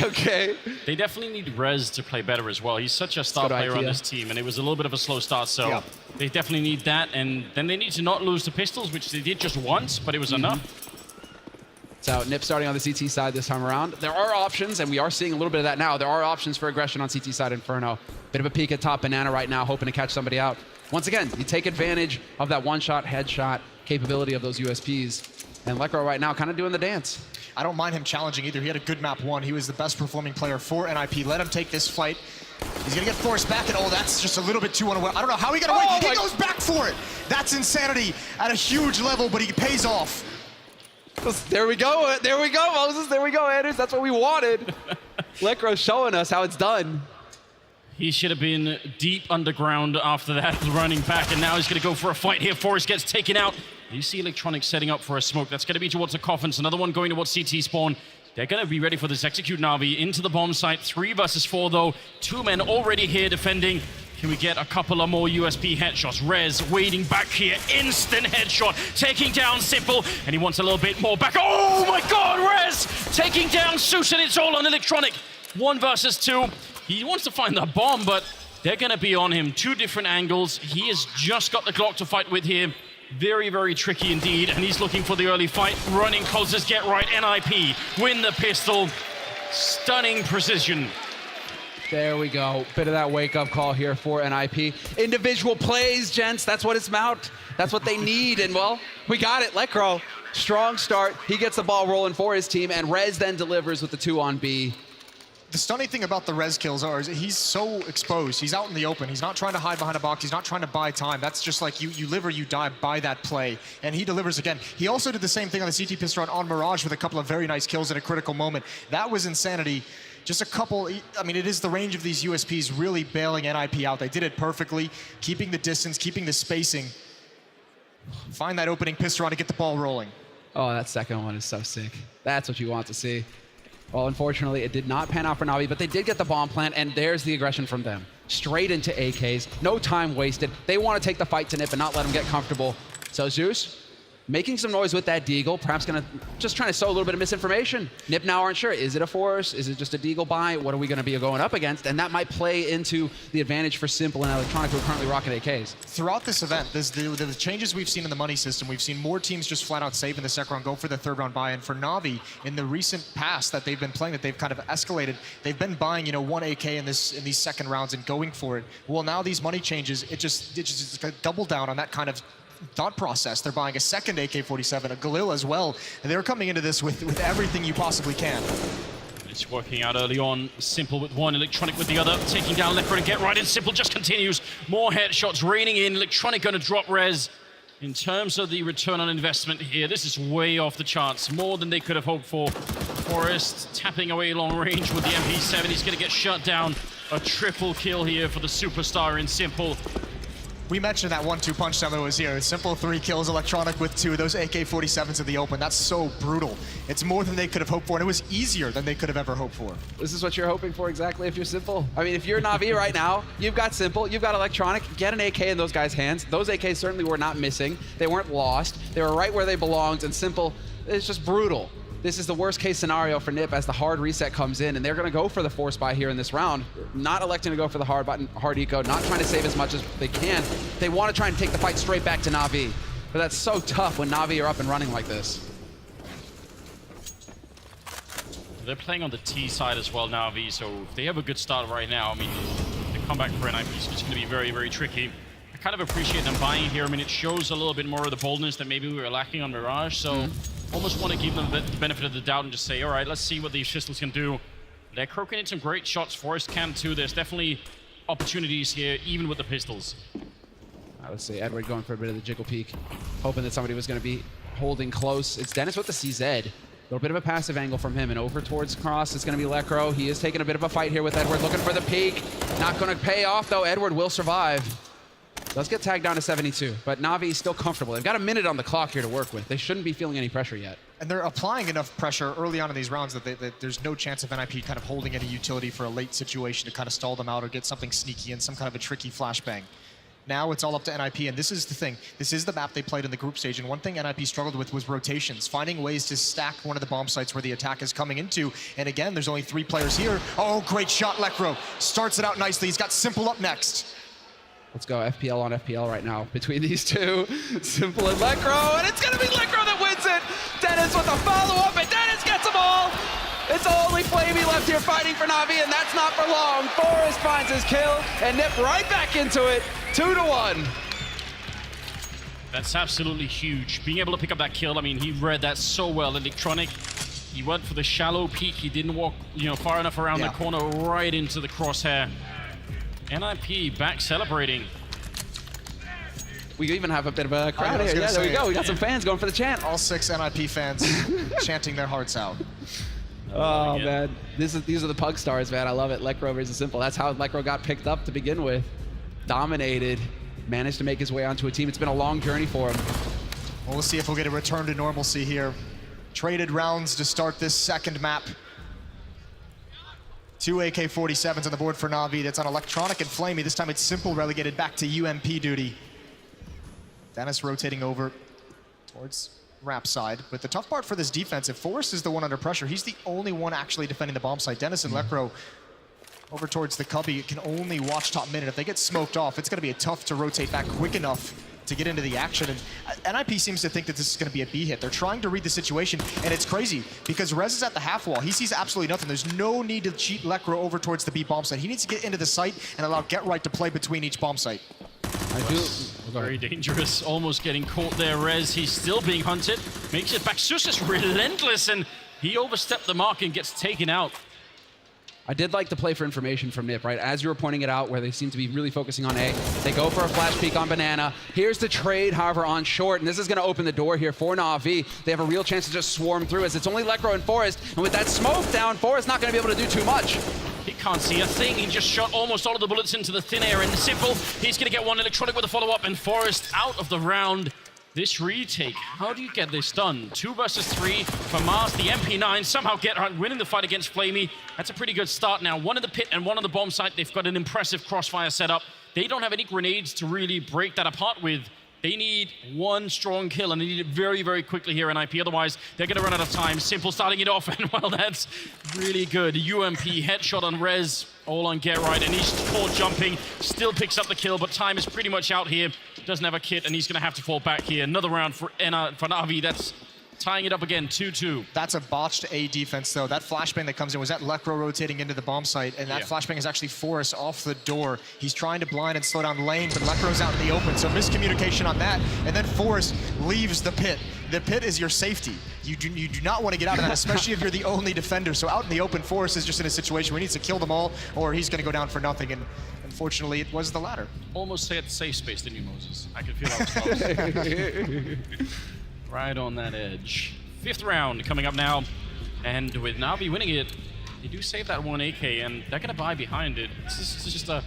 Okay. They definitely need Rez to play better as well. He's such a star player on this team, and it was a little bit of a slow start, so they definitely need that. And then they need to not lose the pistols, which they did just once, but it was enough. So NiP starting on the CT side this time around. There are options, and we are seeing a little bit of that now. There are options for aggression on CT side Inferno. Bit of a peek at top Banana right now, hoping to catch somebody out. Once again, you take advantage of that one-shot, headshot capability of those USPs. And Lekro right now kind of doing the dance. I don't mind him challenging either. He had a good map one. He was the best performing player for NiP. Let him take this fight. He's gonna get forced back, and oh, that's just a little bit too unaware. I don't know how he got away. He goes back for it. That's insanity at a huge level, but he pays off. There we go. There we go, Moses. There we go, Anders. That's what we wanted. Lekro showing us how it's done. He should have been deep underground after that, running back, and now he's going to go for a fight here. Forrest gets taken out. You see Electronic setting up for a smoke. That's going to be towards the coffins. Another one going towards CT spawn. They're going to be ready for this execute Navi into the bomb site. 3 versus 4, though. 2 men already here defending. Can we get a couple of more USP headshots? Rez waiting back here. Instant headshot. Taking down Simple. And he wants a little bit more back. Oh, my God, Rez! Taking down Seuss, and it's all on Electronic. 1 versus 2. He wants to find the bomb, but they're going to be on him. 2 different angles. He has just got the Glock to fight with here. Very, very tricky indeed. And he's looking for the early fight. Running closest, get right. NiP win the pistol. Stunning precision. There we go. Bit of that wake-up call here for NiP. Individual plays, gents. That's what it's about. That's what they need. And, well, we got it. Lekro, strong start. He gets the ball rolling for his team, and Rez then delivers with the 2 on B. The stunning thing about the Rez kills is he's so exposed. He's out in the open. He's not trying to hide behind a box. He's not trying to buy time. That's just like you live or you die by that play. And he delivers again. He also did the same thing on the CT pistol run on Mirage with a couple of very nice kills at a critical moment. That was insanity. Just a couple, I mean, it is the range of these USPs really bailing NiP out. They did it perfectly, keeping the distance, keeping the spacing. Find that opening pistol run to get the ball rolling. Oh, that second one is so sick. That's what you want to see. Well, unfortunately, it did not pan out for Navi, but they did get the bomb plant, and there's the aggression from them. Straight into AKs, no time wasted. They want to take the fight to NiP and not let him get comfortable. So Zeus, making some noise with that Deagle, perhaps gonna just trying to sow a little bit of misinformation. NiP now aren't sure, is it a Force? Is it just a Deagle buy? What are we gonna be going up against? And that might play into the advantage for Simple and Electronic, who are currently rocking AKs. Throughout this event, the changes we've seen in the money system, we've seen more teams just flat out save in the second round, go for the 3rd round buy. And for Navi, in the recent past that they've been playing, that they've kind of escalated, they've been buying, you know, 1 AK in these second rounds and going for it. Well, now these money changes, it just double down on that kind of thought process. They're buying a second AK-47, a Galil as well. And they're coming into this with everything you possibly can. It's working out early on. Simple with 1, Electronic with the other. Taking down Lekro and get right in. Simple just continues. More headshots raining in. Electronic going to drop Rez. In terms of the return on investment here, this is way off the charts. More than they could have hoped for. Forrest tapping away long range with the MP7. He's going to get shut down. A triple kill here for the superstar in Simple. We mentioned that 1-2 punch time that was here. Simple 3 kills, Electronic with 2. Those AK-47s in the open, that's so brutal. It's more than they could have hoped for, and it was easier than they could have ever hoped for. This is what you're hoping for exactly if you're Simple. I mean, if you're Navi right now, you've got Simple, you've got Electronic, get an AK in those guys' hands. Those AKs certainly were not missing. They weren't lost. They were right where they belonged, and Simple is just brutal. This is the worst case scenario for NiP as the hard reset comes in, and they're gonna go for the force buy here in this round, not electing to go for the hard button, hard eco, not trying to save as much as they can. They wanna try and take the fight straight back to Navi, but that's so tough when Navi are up and running like this. They're playing on the T side as well, Navi, so if they have a good start right now, I mean, the comeback for NiP is just gonna be very, very tricky. I kind of appreciate them buying here. I mean, it shows a little bit more of the boldness that maybe we were lacking on Mirage, so almost want to give them the benefit of the doubt and just say, all right, let's see what these pistols can do. They're croaking in some great shots. Forrest can too. There's definitely opportunities here, even with the pistols. Let's see, Edward going for a bit of the jiggle peek, hoping that somebody was going to be holding close. It's Dennis with the CZ. A little bit of a passive angle from him, and over towards Cross, it's going to be Lekro. He is taking a bit of a fight here with Edward, looking for the peek. Not going to pay off, though. Edward will survive. Does get tagged down to 72, but Navi is still comfortable. They've got a minute on the clock here to work with. They shouldn't be feeling any pressure yet. And they're applying enough pressure early on in these rounds that there's no chance of NiP kind of holding any utility for a late situation to kind of stall them out or get something sneaky in, some kind of a tricky flashbang. Now it's all up to NiP, and this is the thing. This is the map they played in the group stage, and one thing NiP struggled with was rotations, finding ways to stack one of the bomb sites where the attack is coming into. And again, there's only 3 players here. Oh, great shot, Lekro. Starts it out nicely. He's got Simple up next. Let's go FPL on FPL right now between these two. Simple and Lekro, and it's gonna be Lekro that wins it! Dennis with a follow-up, and Dennis gets them all! It's only Flamey left here fighting for Navi, and that's not for long. Forrest finds his kill, and NiP right back into it, 2-1. That's absolutely huge. Being able to pick up that kill, I mean, he read that so well. Electronic, he went for the shallow peek. He didn't walk, far enough around the corner, right into the crosshair. NiP back celebrating. We even have a bit of a crowd here. Yeah, there we go. We got some fans going for the chant. All 6 NiP fans chanting their hearts out. Oh, man. These are the Pug Stars, man. I love it. Lekro versus Simple. That's how Lekro got picked up to begin with. Dominated. Managed to make his way onto a team. It's been a long journey for him. Well, we'll see if we'll get a return to normalcy here. Traded rounds to start this second map. 2 AK-47s on the board for Navi. That's on Electronic and Flamey. This time it's Simple relegated back to UMP duty. Dennis rotating over towards Rap side. But the tough part for this defense, if Forrest is the one under pressure, he's the only one actually defending the bomb site. Dennis and Lekro over towards the Cubby can only watch top mid. If they get smoked off, it's going to be tough to rotate back quick enough to get into the action. And NiP seems to think that this is going to be a B hit. They're trying to read the situation, and it's crazy because Rez is at the half wall. He sees absolutely nothing. There's no need to cheat Lekro over towards the B bomb site. He needs to get into the site and allow Get Right to play between each bomb site. Very dangerous, almost getting caught there. Rez, he's still being hunted, makes it back. Sus is relentless, and he overstepped the mark and gets taken out. I did like the play for information from NiP, right? As you were pointing it out, where they seem to be really focusing on A. They go for a flash peek on Banana. Here's the trade, however, on short, and this is going to open the door here for Navi. They have a real chance to just swarm through, as it's only Lekro and Forrest, and with that smoke down, Forrest not going to be able to do too much. He can't see a thing. He just shot almost all of the bullets into the thin air, and Simple, he's going to get one. Electronic with a follow-up, and Forrest out of the round. This retake, how do you get this done? 2 versus 3 for Mars, the MP9, somehow Get Right winning the fight against Flamey. That's a pretty good start now. 1 in the pit and 1 on the bomb site. They've got an impressive crossfire setup. They don't have any grenades to really break that apart with. They need 1 strong kill, and they need it very, very quickly here in NiP. Otherwise, they're going to run out of time. Simple starting it off, and well, that's really good. UMP headshot on Rez, all on Get Right, and he's caught jumping. Still picks up the kill, but time is pretty much out here. Doesn't have a kit, and he's going to have to fall back here. Another round for Navi. That's tying it up again, 2-2. That's a botched A defense, though. That flashbang that comes in was that Lekro rotating into the bomb site, and that flashbang is actually Forrest off the door. He's trying to blind and slow down lane, but Lekro's out in the open, so miscommunication on that, and then Forrest leaves the pit. The pit is your safety. You do not want to get out of that, especially if you're the only defender. So out in the open, Forrest is just in a situation where he needs to kill them all, or he's going to go down for nothing, and unfortunately, it was the latter. Almost say it's safe space, didn't you, Moses? I could feel that was close. Right on that edge. 5th round coming up now, and with Navi winning it, they do save that 1 AK, and they're gonna buy behind it. It's just a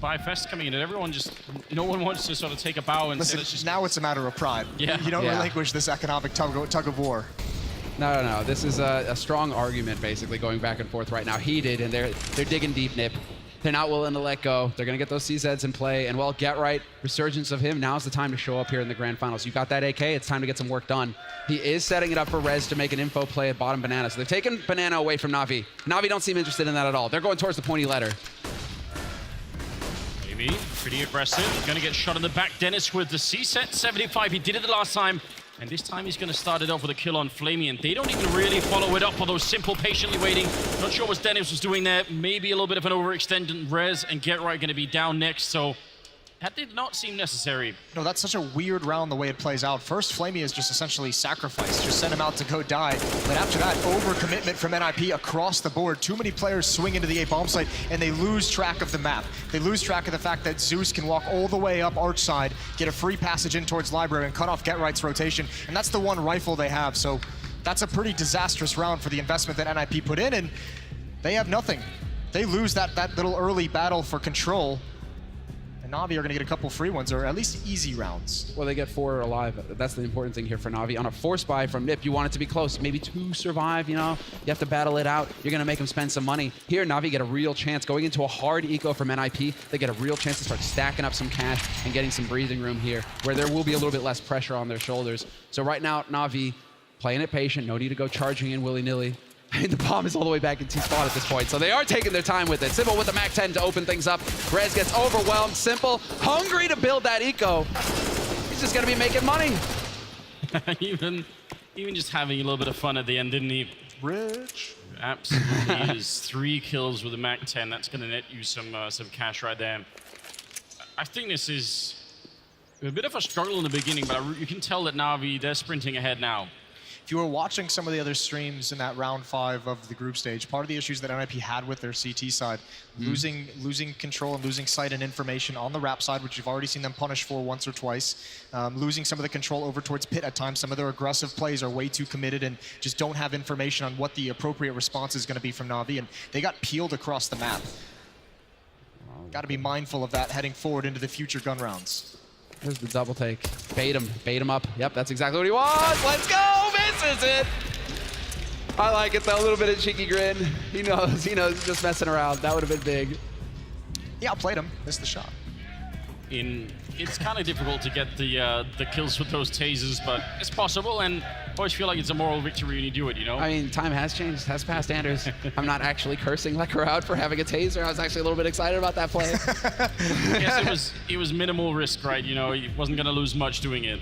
buy fest coming in, and everyone just, no one wants to sort of take a bow and listen, say, just... now it's a matter of pride. Yeah. You don't relinquish this economic tug of war. No. This is a strong argument, basically, going back and forth right now. Heated, and they're digging deep, NiP. They're not willing to let go. They're going to get those CZs in play. And, well, Get Right, resurgence of him, now's the time to show up here in the grand finals. You got that AK, it's time to get some work done. He is setting it up for Rez to make an info play at bottom Banana. So they've taken Banana away from Navi. Navi don't seem interested in that at all. They're going towards the pointy letter. Maybe, pretty aggressive. Going to get shot in the back. Dennis with the C-set, 75. He did it the last time. And this time he's going to start it off with a kill on Flamey, and they don't even really follow it up, although Simple patiently waiting. Not sure what Dennis was doing there. Maybe a little bit of an overextend, and Rez and Get Right going to be down next, so that did not seem necessary. No, that's such a weird round the way it plays out. First, Flamey is just essentially sacrificed. Just send him out to go die. But after that, overcommitment from NiP across the board. Too many players swing into the A bomb site, and they lose track of the map. They lose track of the fact that Zeus can walk all the way up arch side, get a free passage in towards Library, and cut off Get Right's rotation. And that's the one rifle they have. So that's a pretty disastrous round for the investment that NiP put in, and they have nothing. They lose that little early battle for control. And Navi are going to get a couple free ones, or at least easy rounds. Well, they get 4 alive. That's the important thing here for Navi. On a force buy from NiP, you want it to be close. Maybe 2 survive, you know? You have to battle it out. You're going to make them spend some money. Here, Navi get a real chance. Going into a hard eco from NiP, they get a real chance to start stacking up some cash and getting some breathing room here, where there will be a little bit less pressure on their shoulders. So right now, Navi playing it patient. No need to go charging in willy-nilly. I mean, the bomb is all the way back in T-spot at this point, so they are taking their time with it. Simple with the Mac 10 to open things up. Rez gets overwhelmed. Simple, hungry to build that eco. He's just gonna be making money. even just having a little bit of fun at the end, didn't he? Rich. Absolutely is. 3 kills with the Mac 10. That's gonna net you some cash right there. I think this is a bit of a struggle in the beginning, but you can tell that Navi, they're sprinting ahead now. If you were watching some of the other streams in that round 5 of the group stage, part of the issues that NiP had with their CT side, losing control and losing sight and information on the rap side, which you've already seen them punish for once or twice, losing some of the control over towards pit at times. Some of their aggressive plays are way too committed and just don't have information on what the appropriate response is going to be from Navi, and they got peeled across the map. Got to be mindful of that heading forward into the future gun rounds. There's the double take. Bait him up. Yep, that's exactly what he wants. Let's go, misses it. I like it though, a little bit of cheeky grin. He knows, just messing around. That would have been big. Yeah, outplayed him, missed the shot. It's kind of difficult to get the kills with those tasers, but it's possible, and I always feel like it's a moral victory when you do it, you know? I mean, time has changed, has passed, Anders. I'm not actually cursing Lecker out for having a taser. I was actually a little bit excited about that play. Yes, it was minimal risk, right? You know, he wasn't going to lose much doing it.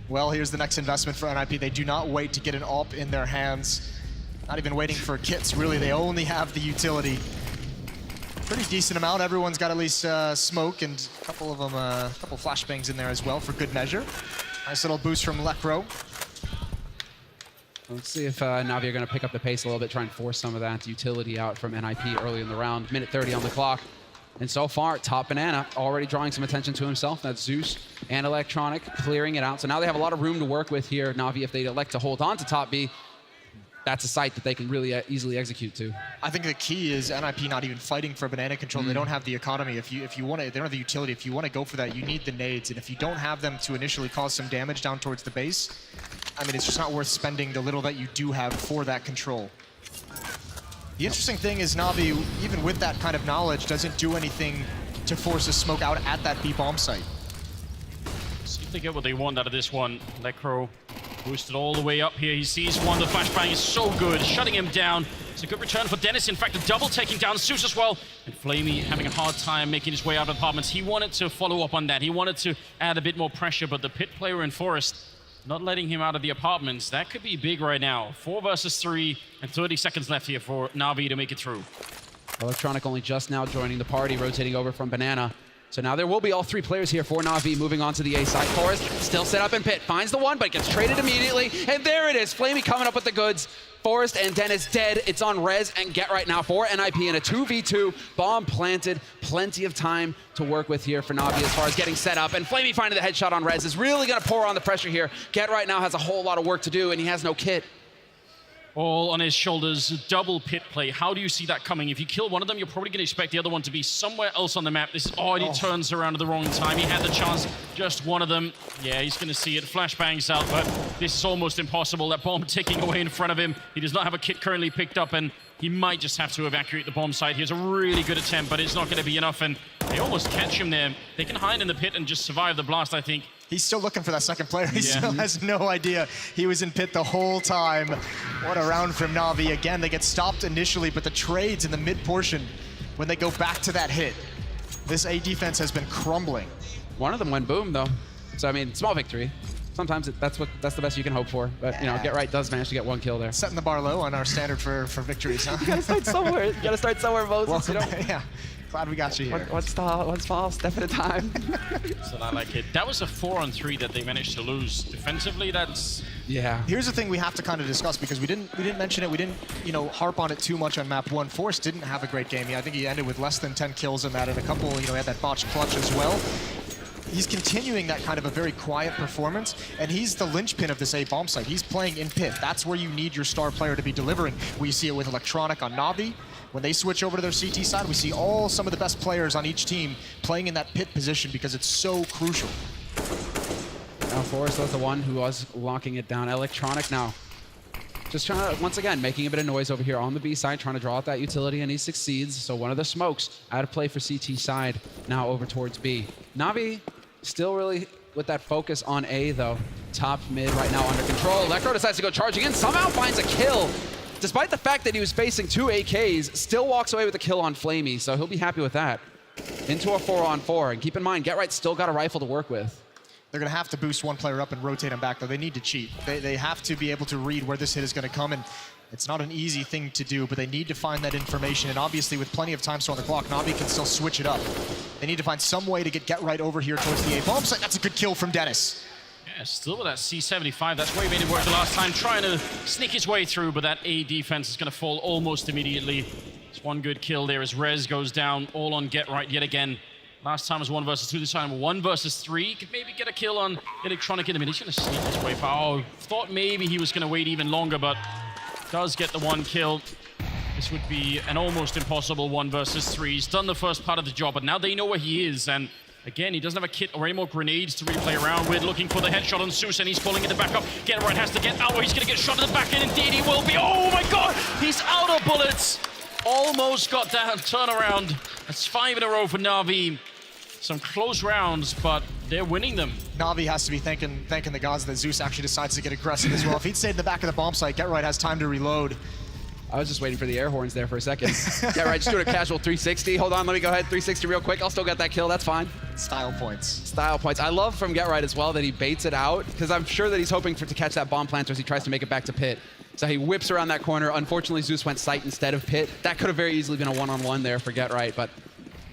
Well, here's the next investment for NiP. They do not wait to get an AWP in their hands. Not even waiting for kits, really. They only have the utility. Pretty decent amount. Everyone's got at least smoke and a couple of them, a couple flashbangs in there as well for good measure. Nice little boost from Lekro. Let's see if Navi are going to pick up the pace a little bit, try and force some of that utility out from NiP early in the round. Minute 30 on the clock. And so far, Top Banana already drawing some attention to himself. That's Zeus and Electronic clearing it out. So now they have a lot of room to work with here. Navi, if they elect to hold on to Top B, that's a site that they can really easily execute to. I think the key is NiP not even fighting for banana control. They don't have the economy. If you want to, they don't have the utility. If you want to go for that, you need the nades. And if you don't have them to initially cause some damage down towards the base, I mean, it's just not worth spending the little that you do have for that control. The interesting thing is Navi, even with that kind of knowledge, doesn't do anything to force a smoke out at that B bomb site. See if they get what they want out of this one. Lekro boosted all the way up here. He sees one. The flashbang is so good, shutting him down. It's a good return for Dennis. In fact, a double taking down Zeus as well. And Flamey having a hard time making his way out of apartments. He wanted to follow up on that. He wanted to add a bit more pressure, but the pit player in Forest not letting him out of the apartments. That could be big right now. 4 versus 3 and 30 seconds left here for Navi to make it through. Electronic only just now joining the party, rotating over from Banana. So now there will be all 3 players here for Navi moving on to the A side. Forrest still set up in pit, finds the one, but gets traded immediately. And there it is, Flamey coming up with the goods. Forrest and Dennis dead. It's on Rez and Get right now for NiP in a 2v2. Bomb planted, plenty of time to work with here for Navi as far as getting set up. And Flamey finding the headshot on Rez is really gonna pour on the pressure here. Get right now has a whole lot of work to do and he has no kit. All on his shoulders, double pit play. How do you see that coming? If you kill one of them, you're probably going to expect the other one to be somewhere else on the map. This already turns around at the wrong time. He had the chance, just one of them. Yeah, he's going to see it. Flashbangs out, but this is almost impossible. That bomb ticking away in front of him. He does not have a kit currently picked up, and he might just have to evacuate the bomb site. Here's a really good attempt, but it's not going to be enough, and they almost catch him there. They can hide in the pit and just survive the blast, I think. He's still looking for that second player. He still has no idea he was in pit the whole time. What a round from Navi. Again, they get stopped initially, but the trades in the mid portion, when they go back to that hit, this A defense has been crumbling. One of them went boom though. So I mean, small victory. Sometimes that's the best you can hope for. But you know, Get right does manage to get 1 kill there. Setting the bar low on our standard for victories, huh? You gotta start somewhere. You gotta start somewhere, Moses. Well, yeah. Glad we got you here. One small step at a time. So I like it. That was a 4-on-3 that they managed to lose. Defensively, that's... Yeah. Here's the thing we have to kind of discuss because we didn't mention it. We didn't, harp on it too much on map 1. Forrest didn't have a great game. I think he ended with less than 10 kills in that, and a couple, he had that botched clutch as well. He's continuing that kind of a very quiet performance, and he's the linchpin of this A bomb site. He's playing in pit. That's where you need your star player to be delivering. We see it with Electronic on Navi. When they switch over to their CT side, we see some of the best players on each team playing in that pit position because it's so crucial. Now Forrest was the one who was locking it down. Electronic now. Just trying to, once again, making a bit of noise over here on the B side, trying to draw out that utility, and he succeeds. So one of the smokes out of play for CT side, now over towards B. Navi still really with that focus on A, though. Top mid right now under control. Electro decides to go charging in, somehow finds a kill. Despite the fact that he was facing 2 AKs, still walks away with a kill on Flamey, so he'll be happy with that. Into a 4-on-4, and keep in mind, GetRight's still got a rifle to work with. They're going to have to boost one player up and rotate him back, though. They need to cheat. They have to be able to read where this hit is going to come, and it's not an easy thing to do, but they need to find that information, and obviously with plenty of time still on the clock, Navi can still switch it up. They need to find some way to get right over here towards the A bomb site. That's a good kill from Dennis. Yeah, still with that C75. That's where he made it work the last time, trying to sneak his way through, but that A defense is going to fall almost immediately. It's one good kill there as Rez goes down, all on GetRight yet again. Last time was 1 versus 2, this time 1 versus 3. Could maybe get a kill on Electronic in the mid. He's going to sneak his way far. Oh, thought maybe he was going to wait even longer, but does get the 1 kill. This would be an almost impossible 1 versus 3. He's done the first part of the job, but now they know where he is, and again, he doesn't have a kit or any more grenades to really play around with. Looking for the headshot on Zeus, and he's calling it the backup. GetRight has to get out, or he's going to get shot in the back end. Indeed, he will be. Oh my god, he's out of bullets. Almost got that turnaround. That's 5 in a row for Navi. Some close rounds, but they're winning them. Navi has to be thanking the gods that Zeus actually decides to get aggressive as well. If he'd stayed in the back of the bomb site, GetRight has time to reload. I was just waiting for the air horns there for a second. GetRight just doing a casual 360. Hold on, let me go ahead, 360 real quick. I'll still get that kill, that's fine. Style points. Style points. I love from GetRight as well that he baits it out, because I'm sure that he's hoping to catch that bomb planter as he tries to make it back to pit. So he whips around that corner. Unfortunately, Zeus went site instead of pit. That could have very easily been a one-on-one there for GetRight, but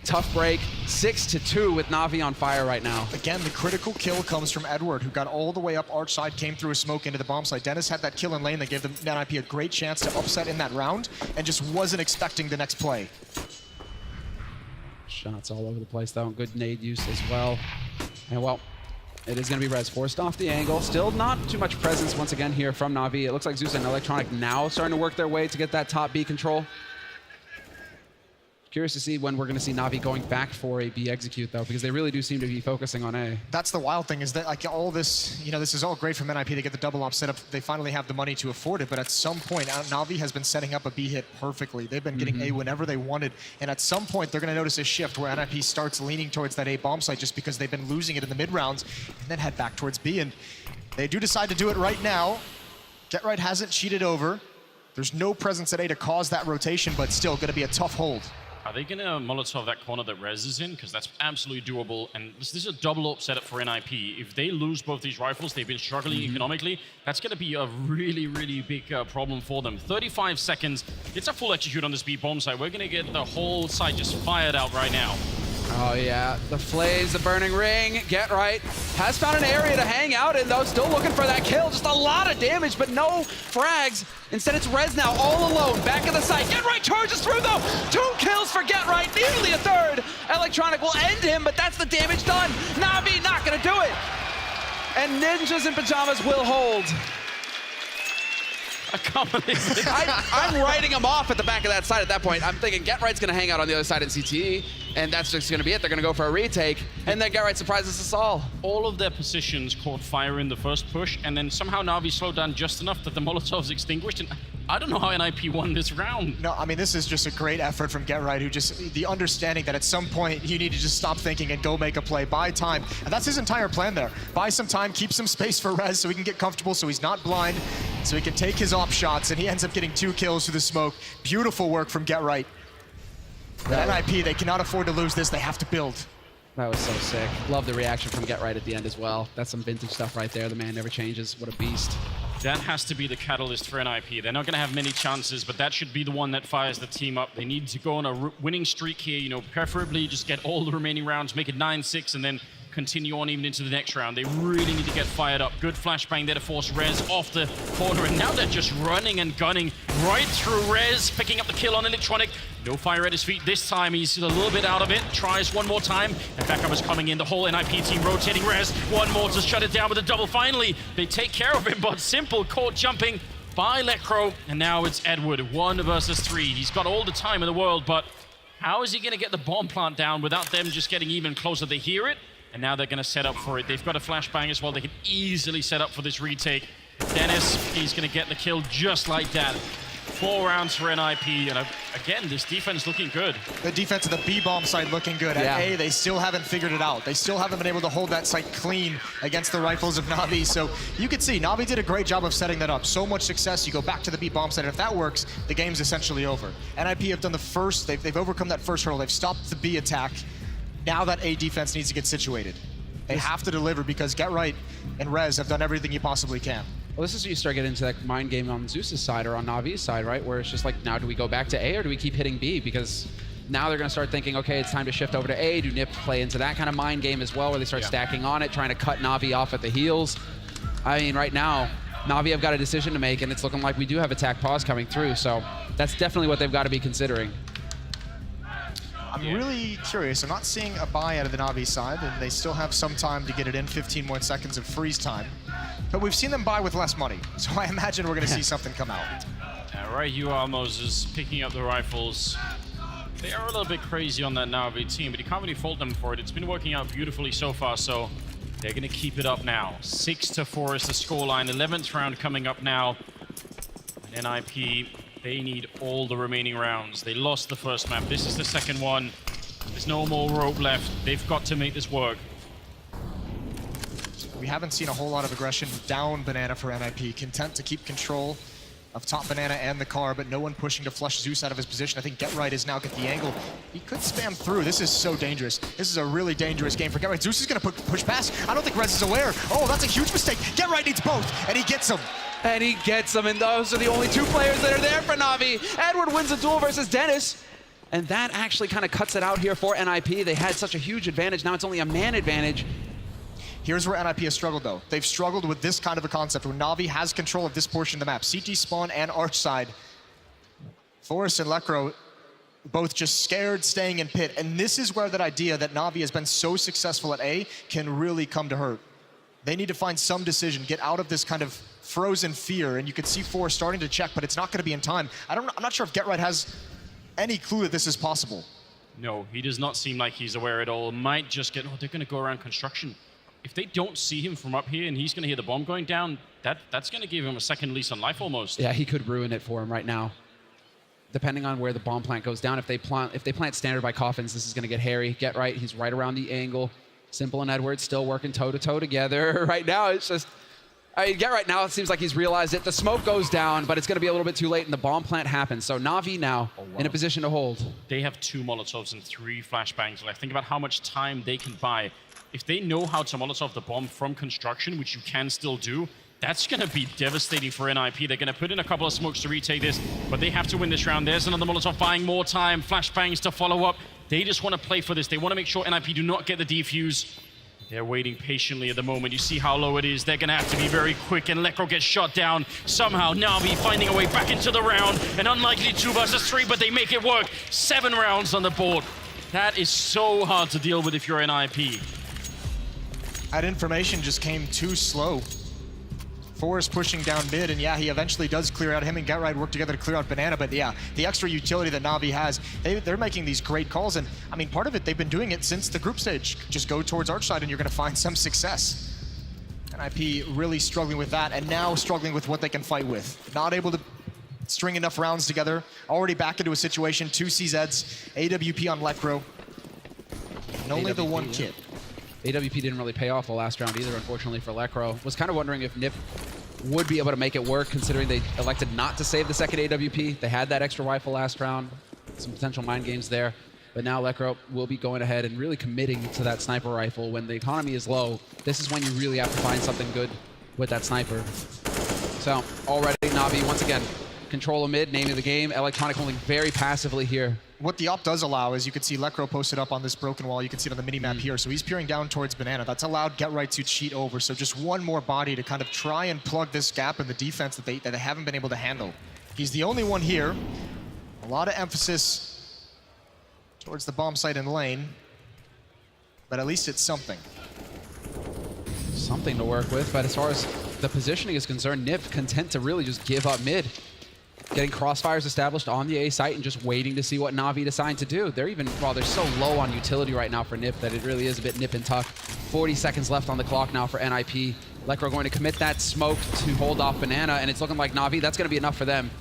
tough break. 6-2 with Navi on fire right now. Again, the critical kill comes from Edward, who got all the way up arch side, came through a smoke into the bomb site. Dennis had that kill in lane that gave the NiP a great chance to upset in that round, and just wasn't expecting the next play. Shots all over the place, though. Good nade use as well. And, well, it is going to be Rez forced off the angle. Still not too much presence once again here from Navi. It looks like Zeus and Electronic now starting to work their way to get that top B control. Curious to see when we're going to see Navi going back for a B execute, though, because they really do seem to be focusing on A. That's the wild thing, is that like all this, you know, this is all great from NiP to get the double op set up. They finally have the money to afford it, but at some point, Navi has been setting up a B hit perfectly. They've been getting A whenever they wanted, and at some point, they're going to notice a shift where NiP starts leaning towards that A bomb site just because they've been losing it in the mid rounds, and then head back towards B, and they do decide to do it right now. GetRight hasn't cheated over. There's no presence at A to cause that rotation, but still going to be a tough hold. Are they going to Molotov that corner that Rez is in? Because that's absolutely doable. And this is a double up setup for NiP. If they lose both these rifles, they've been struggling economically. That's going to be a really, really big problem for them. 35 seconds. It's a full execute on this B bomb site. We're going to get the whole site just fired out right now. Oh, yeah. The Flays, the Burning Ring. GetRight has found an area to hang out in, though. Still looking for that kill. Just a lot of damage, but no frags. Instead, it's Rez now all alone. Back of the site. GetRight charges through, though. 2 kills for GetRight. Nearly a third. Electronic will end him, but that's the damage done. Navi not going to do it. And Ninjas in Pajamas will hold. I can't believe it. I'm writing him off at the back of that side at that point. I'm thinking GetRight's going to hang out on the other side in CTE, and that's just going to be it. They're going to go for a retake, and then GetRight surprises us all. All of their positions caught fire in the first push, and then somehow Navi slowed down just enough that the Molotovs extinguished, and I don't know how NiP won this round. No, I mean, this is just a great effort from GetRight, who just, the understanding that at some point you need to just stop thinking and go make a play, buy time. And that's his entire plan there. Buy some time, keep some space for Rez so he can get comfortable, so he's not blind, so he can take his op shots, and he ends up getting 2 kills through the smoke. Beautiful work from GetRight. But NiP, they cannot afford to lose this, they have to build. That was so sick. Love the reaction from GetRight at the end as well. That's some vintage stuff right there. The man never changes. What a beast. That has to be the catalyst for NiP. They're not going to have many chances, but that should be the one that fires the team up. They need to go on a winning streak here, you know, preferably just get all the remaining rounds, make it 9-6, and then continue on even into the next round. They really need to get fired up. Good flashbang there to force Rez off the corner, and now they're just running and gunning right through Rez, picking up the kill on Electronic. No fire at his feet this time. He's a little bit out of it. Tries one more time, and backup is coming in. The whole NiP team rotating Rez. One more to shut it down with a double. Finally, they take care of him, but Simple caught jumping by Lekro, and now it's Edward, 1 versus 3. He's got all the time in the world, but how is he going to get the bomb plant down without them just getting even closer? They hear it, and now they're going to set up for it. They've got a flashbang as well. They can easily set up for this retake. Dennis, he's going to get the kill just like that. 4 rounds for NiP, and again, this defense looking good. The defense of the B-bomb side looking good. At A, they still haven't figured it out. They still haven't been able to hold that site clean against the rifles of Navi. So you can see, Navi did a great job of setting that up. So much success, you go back to the B-bomb side, and if that works, the game's essentially over. NiP have done the first, they've overcome that first hurdle. They've stopped the B attack. Now that A defense needs to get situated. They have to deliver because Get Right and Rez have done everything you possibly can. Well, this is where you start getting into that mind game on Zeus's side or on Navi's side, right? Where it's just like, now do we go back to A or do we keep hitting B? Because now they're going to start thinking, okay, it's time to shift over to A. Do NiP play into that kind of mind game as well, where they start stacking on it, trying to cut Navi off at the heels? I mean, right now, Navi have got a decision to make, and it's looking like we do have attack pause coming through, so that's definitely what they've got to be considering. I'm really curious. I'm not seeing a buy out of the Navi side, and they still have some time to get it in, 15 more seconds of freeze time. But we've seen them buy with less money, so I imagine we're going to see something come out. Right, you are Moses picking up the rifles. They are a little bit crazy on that Navi team, but you can't really fault them for it. It's been working out beautifully so far, so they're going to keep it up now. 6-4 is the scoreline. 11th round coming up now. And NiP, they need all the remaining rounds. They lost the first map. This is the second one. There's no more rope left. They've got to make this work. We haven't seen a whole lot of aggression down Banana for NiP. Content to keep control of top Banana and the car, but no one pushing to flush Zeus out of his position. I think Get Right is now get the angle. He could spam through. This is so dangerous. This is a really dangerous game for Get Right. Zeus is going to push past. I don't think Rez is aware. Oh, that's a huge mistake. Get Right needs both, and he gets them. And he gets them, and those are the only 2 players that are there for Navi. Edward wins the duel versus Dennis, and that actually kind of cuts it out here for NiP. They had such a huge advantage. Now it's only a man advantage. Here's where NiP has struggled, though. They've struggled with this kind of a concept where Navi has control of this portion of the map. CT spawn and arch side. Forrest and Lekro both just scared, staying in pit. And this is where that idea that Navi has been so successful at A can really come to hurt. They need to find some decision, get out of this kind of frozen fear. And you can see Forrest starting to check, but it's not going to be in time. I'm not sure if Get Right has any clue that this is possible. No, he does not seem like he's aware at all. Might just get, oh, they're going to go around construction. If they don't see him from up here and he's going to hear the bomb going down, that's going to give him a second lease on life almost. Yeah, he could ruin it for him right now. Depending on where the bomb plant goes down, if they plant standard by coffins, this is going to get hairy. Get Right, he's right around the angle. Simple and Edward still working toe-to-toe together. Right now, it's just, I mean, Get Right now, it seems like he's realized it. The smoke goes down, but it's going to be a little bit too late, and the bomb plant happens. So Navi now in a position to hold. They have 2 Molotovs and 3 flashbangs. Like, think about how much time they can buy. If they know how to Molotov the bomb from construction, which you can still do, that's going to be devastating for NiP. They're going to put in a couple of smokes to retake this, but they have to win this round. There's another Molotov buying more time, flashbangs to follow up. They just want to play for this. They want to make sure NiP do not get the defuse. They're waiting patiently at the moment. You see how low it is. They're going to have to be very quick, and Lekro gets shot down. Somehow, Navi finding a way back into the round. An unlikely 2 versus 3, but they make it work. 7 rounds on the board. That is so hard to deal with if you're NiP. That information just came too slow. Forrest pushing down mid, and yeah, he eventually does clear out. Him and Get Right work together to clear out Banana, but yeah, the extra utility that Navi has, they're making these great calls, and I mean, part of it, they've been doing it since the group stage. Just go towards arch side and you're gonna find some success. NiP really struggling with that, and now struggling with what they can fight with. Not able to string enough rounds together. Already back into a situation, 2 CZs, AWP on Lekro, and only the 1 kit. AWP didn't really pay off the last round either, unfortunately, for Lekro. Was kind of wondering if NiP would be able to make it work, considering they elected not to save the second AWP. They had that extra rifle last round, some potential mind games there. But now Lekro will be going ahead and really committing to that sniper rifle. When the economy is low, this is when you really have to find something good with that sniper. So already Navi, once again, control of mid, name of the game. Electronic only very passively here. What the op does allow is you can see Lekro posted up on this broken wall. You can see it on the mini-map here. So he's peering down towards Banana. That's allowed Get Right to cheat over. So just one more body to kind of try and plug this gap in the defense that they haven't been able to handle. He's the only one here. A lot of emphasis towards the bomb site in lane. But at least it's something. Something to work with, but as far as the positioning is concerned, NiP content to really just give up mid. Getting crossfires established on the A site and just waiting to see what Navi decide to do. They're even, well, they're so low on utility right now for NiP that it really is a bit nip and tuck. 40 seconds left on the clock now for NiP. Lekr going to commit that smoke to hold off Banana, and it's looking like Navi, that's going to be enough for them.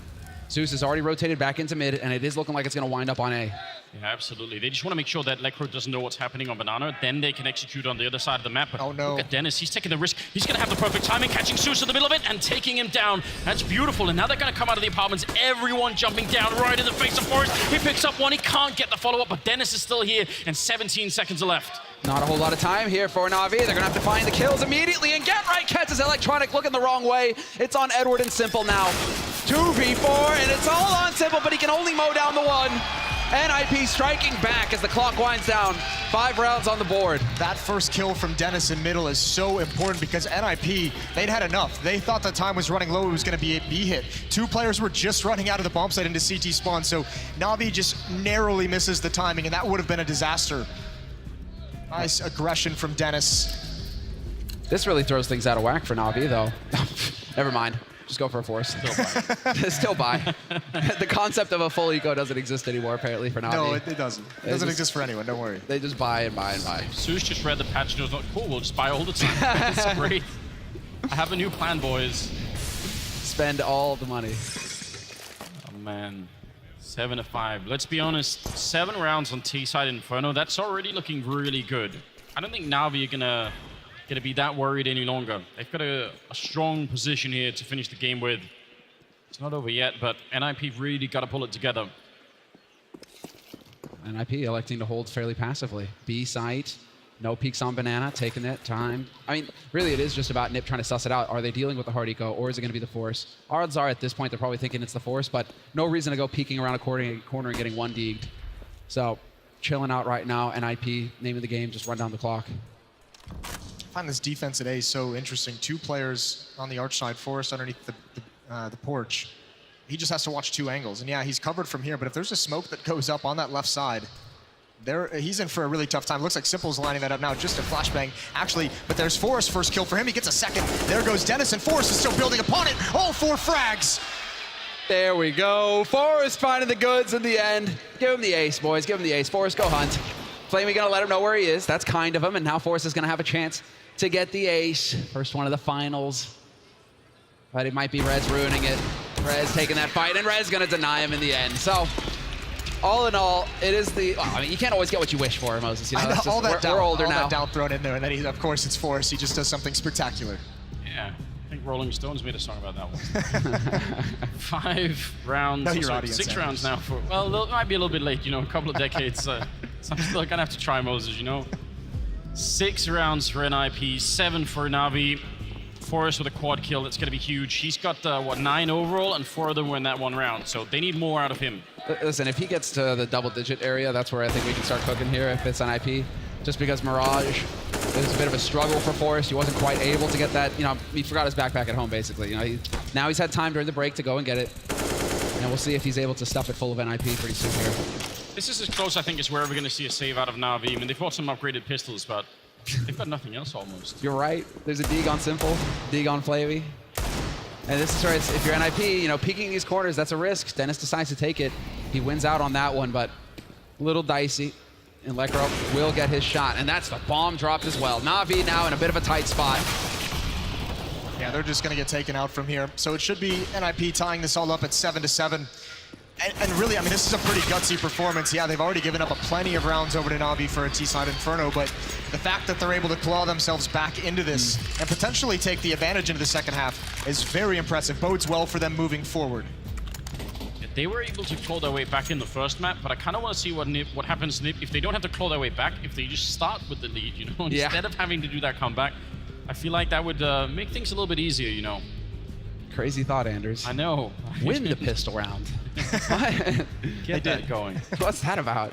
Zeus has already rotated back into mid, and it is looking like it's going to wind up on A. Yeah, absolutely. They just want to make sure that Lekr doesn't know what's happening on Banana. Then they can execute on the other side of the map. But oh, no. Look at Dennis. He's taking the risk. He's going to have the perfect timing, catching Zeus in the middle of it and taking him down. That's beautiful. And now they're going to come out of the apartments. Everyone jumping down right in the face of Forrest. He picks up one. He can't get the follow-up, but Dennis is still here, and 17 seconds are left. Not a whole lot of time here for Navi. They're going to have to find the kills immediately, and Get Right catches Electronic looking the wrong way. It's on Edward and Simple now. 2v4, and it's all on Simple, but he can only mow down the one. NiP striking back as the clock winds down. 5 rounds on the board. That first kill from Dennis in middle is so important because NiP, they'd had enough. They thought the time was running low, it was going to be a B hit. 2 players were just running out of the bomb site into CT spawn, so Navi just narrowly misses the timing, and that would have been a disaster. Nice aggression from Dennis. This really throws things out of whack for Navi, though. Never mind. Just go for a force. Still buy. Still buy. The concept of a full eco doesn't exist anymore, apparently, for Navi. No, it doesn't. It doesn't exist for anyone, don't worry. They just buy and buy and buy. Zeus just read the patch and was like, cool, we'll just buy all the time. That's great. I have a new plan, boys. Spend all the money. Oh, man. 7-5. Let's be honest, 7 rounds on T-side Inferno, that's already looking really good. I don't think Navi are gonna be that worried any longer. They've got a strong position here to finish the game with. It's not over yet, but NiP really got to pull it together. NiP electing to hold fairly passively. B site, no peeks on Banana, taking that time. I mean, really it is just about NiP trying to suss it out. Are they dealing with the hard eco, or is it going to be the force? Odds are at this point they're probably thinking it's the force, but no reason to go peeking around a corner and getting one degged. So, chilling out right now. NiP, name of the game, just run down the clock. I find this defense at A so interesting. 2 players on the arch side, Forrest underneath the porch. He just has to watch 2 angles. And yeah, he's covered from here, but if there's a smoke that goes up on that left side, he's in for a really tough time. Looks like Simple's lining that up now, just a flashbang, actually. But there's Forrest, first kill for him. He gets a second. There goes Dennis, and Forrest is still building upon it. All 4 frags. There we go. Forrest finding the goods in the end. Give him the ace, boys. Give him the ace. Forrest, go hunt. Flamey gonna let him know where he is. That's kind of him, and now Forrest is gonna have a chance to get the ace. First one of the finals. But it might be Rez ruining it. Rez taking that fight, and Rez gonna deny him in the end. So, all in all, it is the... Well, I mean, you can't always get what you wish for, Moses. You know, just, all that down, we're older all now. That down thrown in there, and then, of course, it's Forrest. He just does something spectacular. Yeah, I think Rolling Stones made a song about that one. 5 rounds, no, your audience 6 rounds now for... Well, it might be a little bit late, you know, a couple of decades. So I'm still gonna have to try Moses, you know. 6 rounds for NiP, 7 for Navi. Forrest with a quad kill, that's gonna be huge. He's got, what, 9 overall, and 4 of them were in that one round, so they need more out of him. Listen, if he gets to the double-digit area, that's where I think we can start cooking here if it's NiP. Just because Mirage is a bit of a struggle for Forrest. He wasn't quite able to get that, you know, he forgot his backpack at home, basically. You know, now he's had time during the break to go and get it. And we'll see if he's able to stuff it full of NiP pretty soon here. This is as close, I think, as we're ever gonna see a save out of Navi. I mean, they've got some upgraded pistols, but they've got nothing else almost. You're right. There's a dig on Simple, dig on Flavey. And this is where it's, if you're NiP, you know, peeking these corners, that's a risk. Dennis decides to take it. He wins out on that one, but a little dicey. And Lekr will get his shot, and that's the bomb dropped as well. Navi now in a bit of a tight spot. Yeah, they're just going to get taken out from here. So it should be NiP tying this all up at 7-7. And really, I mean, this is a pretty gutsy performance. Yeah, they've already given up plenty of rounds over to Navi for a T-side Inferno, but the fact that they're able to claw themselves back into this and potentially take the advantage into the second half is very impressive. Bodes well for them moving forward. They were able to claw their way back in the first map, but I kind of want to see what happens to NiP if they don't have to claw their way back, if they just start with the lead, you know, instead of having to do that comeback. I feel like that would make things a little bit easier, you know. Crazy thought, Anders. I know. Win the pistol round. Get that going. What's that about?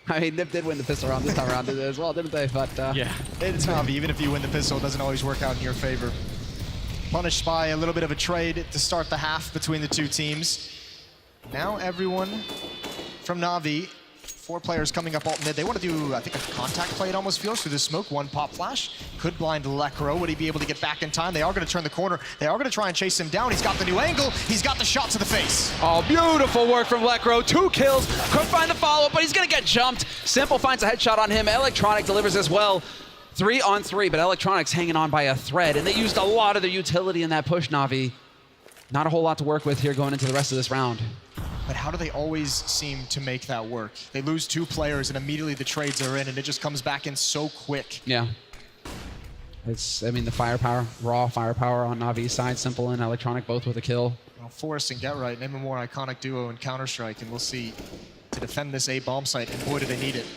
I mean, NiP did win the pistol round this time around as well, didn't they? But yeah, it's Navi. Even if you win the pistol, it doesn't always work out in your favor. Punished by a little bit of a trade to start the half between the 2 teams. Now everyone from Navi 4 players coming up alt mid. They want to do, I think, a contact play, it almost feels, through the smoke. One pop flash could blind Lekro. Would he be able to get back in time? They are going to turn the corner. They are going to try and chase him down. He's got the new angle. He's got the shot to the face. Oh, beautiful work from Lekro. 2 kills. Could find the follow-up, but he's going to get jumped. Simple finds a headshot on him. Electronic delivers as well. 3 on 3, but Electronic's hanging on by a thread, and they used a lot of their utility in that push, Navi. Not a whole lot to work with here going into the rest of this round. But how do they always seem to make that work? They lose 2 players and immediately the trades are in and it just comes back in so quick. Yeah. It's, I mean, the firepower, raw firepower on Navi's side, Simple and Electronic both with a kill. Well, Forrest and Get Right, name a more iconic duo in Counter-Strike, and we'll see to defend this A bomb site, and boy do they need it.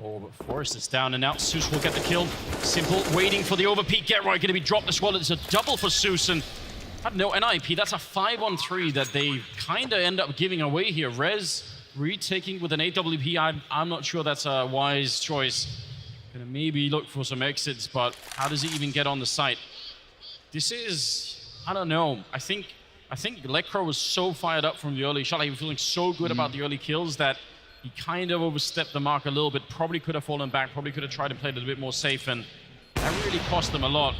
Oh, but Forrest is down and out. Zeus will get the kill. Simple waiting for the overpeak. Get Right going to be dropped as well. It's a double for Zeus, and I don't know, NiP, that's a 5 on 3 that they kind of end up giving away here. Rez retaking with an AWP. I'm not sure that's a wise choice. Gonna maybe look for some exits, but how does he even get on the site? This is, I don't know. I think Lekro was so fired up from the early shot. He was feeling so good about the early kills that he kind of overstepped the mark a little bit. Probably could have fallen back. Probably could have tried to play a little bit more safe, and that really cost them a lot.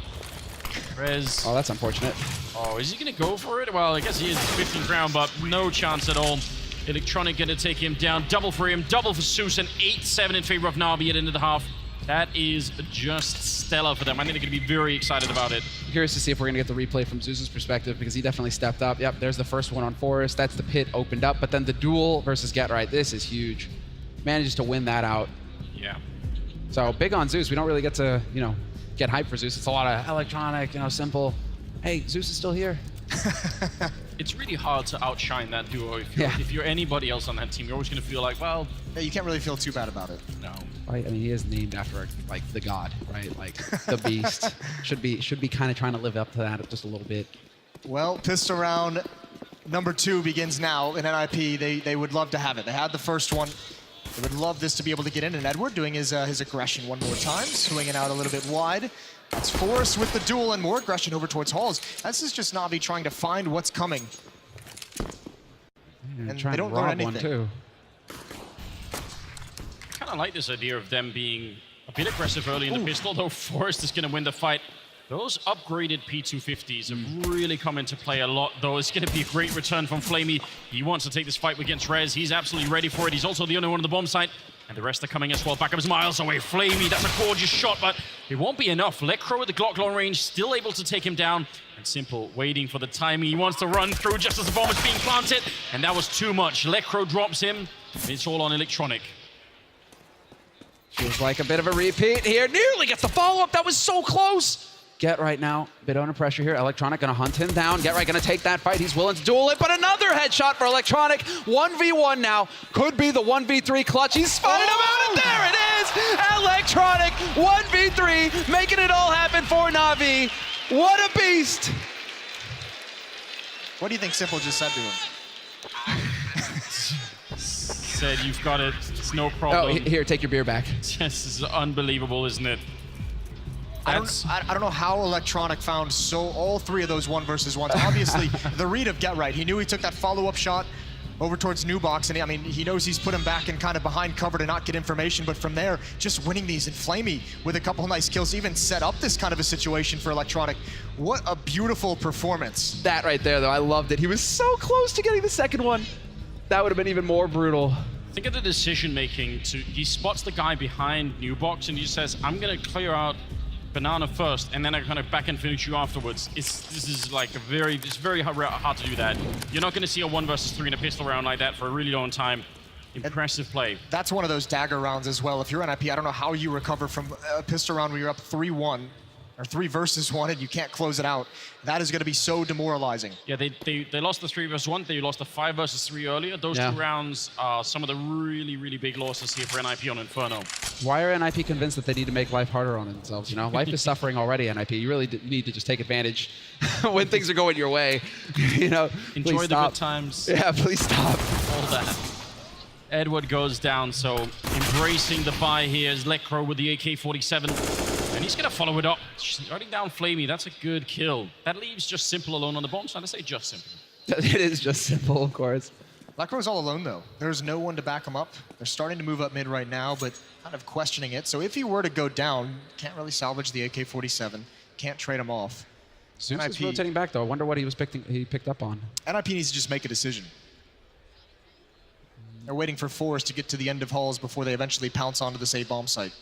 Rez. Oh, that's unfortunate. Oh, is he going to go for it? Well, I guess he is 15th round, but no chance at all. Electronic going to take him down. Double for him, double for Zeus, and 8-7 in favor of Navi at the end of the half. That is just stellar for them. I think they're going to be very excited about it. Curious to see if we're going to get the replay from Zeus's perspective, because he definitely stepped up. Yep, there's the first one on Forrest. That's the pit opened up, but then the duel versus Get Right. This is huge. Manages to win that out. Yeah. So big on Zeus. We don't really get to, you know, get hype for Zeus. It's a lot of Electronic, you know, Simple. Hey, Zeus is still here. It's really hard to outshine that duo. If you're anybody else on that team, you're always going to feel like, well... Yeah, you can't really feel too bad about it. No. Right? I mean, he is named after, like, the god, right? Like, the beast. Should be kind of trying to live up to that just a little bit. Well, pistol round number 2 begins now in NiP. They would love to have it. They had the first one. They would love this to be able to get in, and Edward doing his aggression one more time, swinging out a little bit wide. That's Forrest with the duel and more aggression over towards Halls. This is just Navi trying to find what's coming. And they don't learn anything. One too. I kind of like this idea of them being a bit aggressive early in the pistol, though Forrest is going to win the fight. Those upgraded P250s have really come into play a lot, though. It's going to be a great return from Flamey. He wants to take this fight against Rez. He's absolutely ready for it. He's also the only one on the bomb site. And the rest are coming as well. Back up is miles away. Flamey, that's a gorgeous shot, but it won't be enough. Lekro with the Glock long range, still able to take him down. And Simple waiting for the timing. He wants to run through just as the bomb is being planted. And that was too much. Lekro drops him. And it's all on Electronic. Feels like a bit of a repeat here. Nearly gets the follow-up. That was so close. Get Right now, bit under pressure here. Electronic gonna hunt him down. Get Right gonna take that fight. He's willing to duel it, but another headshot for Electronic. 1v1 now. Could be the 1v3 clutch. He's spotted him out, and there it is! Electronic, 1v3, making it all happen for Navi. What a beast! What do you think Simple just said to him? Said, you've got it. It's no problem. Oh, here, take your beer back. This is unbelievable, isn't it? I don't know how Electronic found all 3 of those 1 versus 1s. Obviously, the read of Get Right. He knew he took that follow-up shot over towards New Box, and I mean, he knows he's put him back and kind of behind cover to not get information, but from there, just winning these, and Flamey with a couple nice kills even set up this kind of a situation for Electronic. What a beautiful performance. That right there, though, I loved it. He was so close to getting the second one. That would have been even more brutal. Think of the decision making. He spots the guy behind New Box and he says, I'm going to clear out Banana first, and then I kind of back and finish you afterwards. This is like it's very hard to do that. You're not going to see a 1 versus 3 in a pistol round like that for a really long time. Impressive play. That's one of those dagger rounds as well. If you're NiP, I don't know how you recover from a pistol round where you're up 3-1 or 3 versus 1 and you can't close it out. That is going to be so demoralizing. Yeah, they lost the 3 versus 1. They lost the 5 versus 3 earlier. Those 2 rounds are some of the really, really big losses here for NiP on Inferno. Why are NiP convinced that they need to make life harder on themselves? You know, life is suffering already, NiP. You really need to just take advantage when things are going your way. You know, enjoy the good times. Yeah, please stop. All that. Edward goes down, so embracing the buy here is Lekro with the AK-47. And he's going to follow it up. Shutting down Flamey, that's a good kill. That leaves just Simple alone on the bomb side. I say just Simple. It is just Simple, of course. Blackro's all alone though. There's no one to back him up. They're starting to move up mid right now, but kind of questioning it. So if he were to go down, can't really salvage the AK-47. Can't trade him off. Zeus is rotating back though. I wonder what he picked up on. NiP needs to just make a decision. They're waiting for Forest to get to the end of halls before they eventually pounce onto this A bomb site.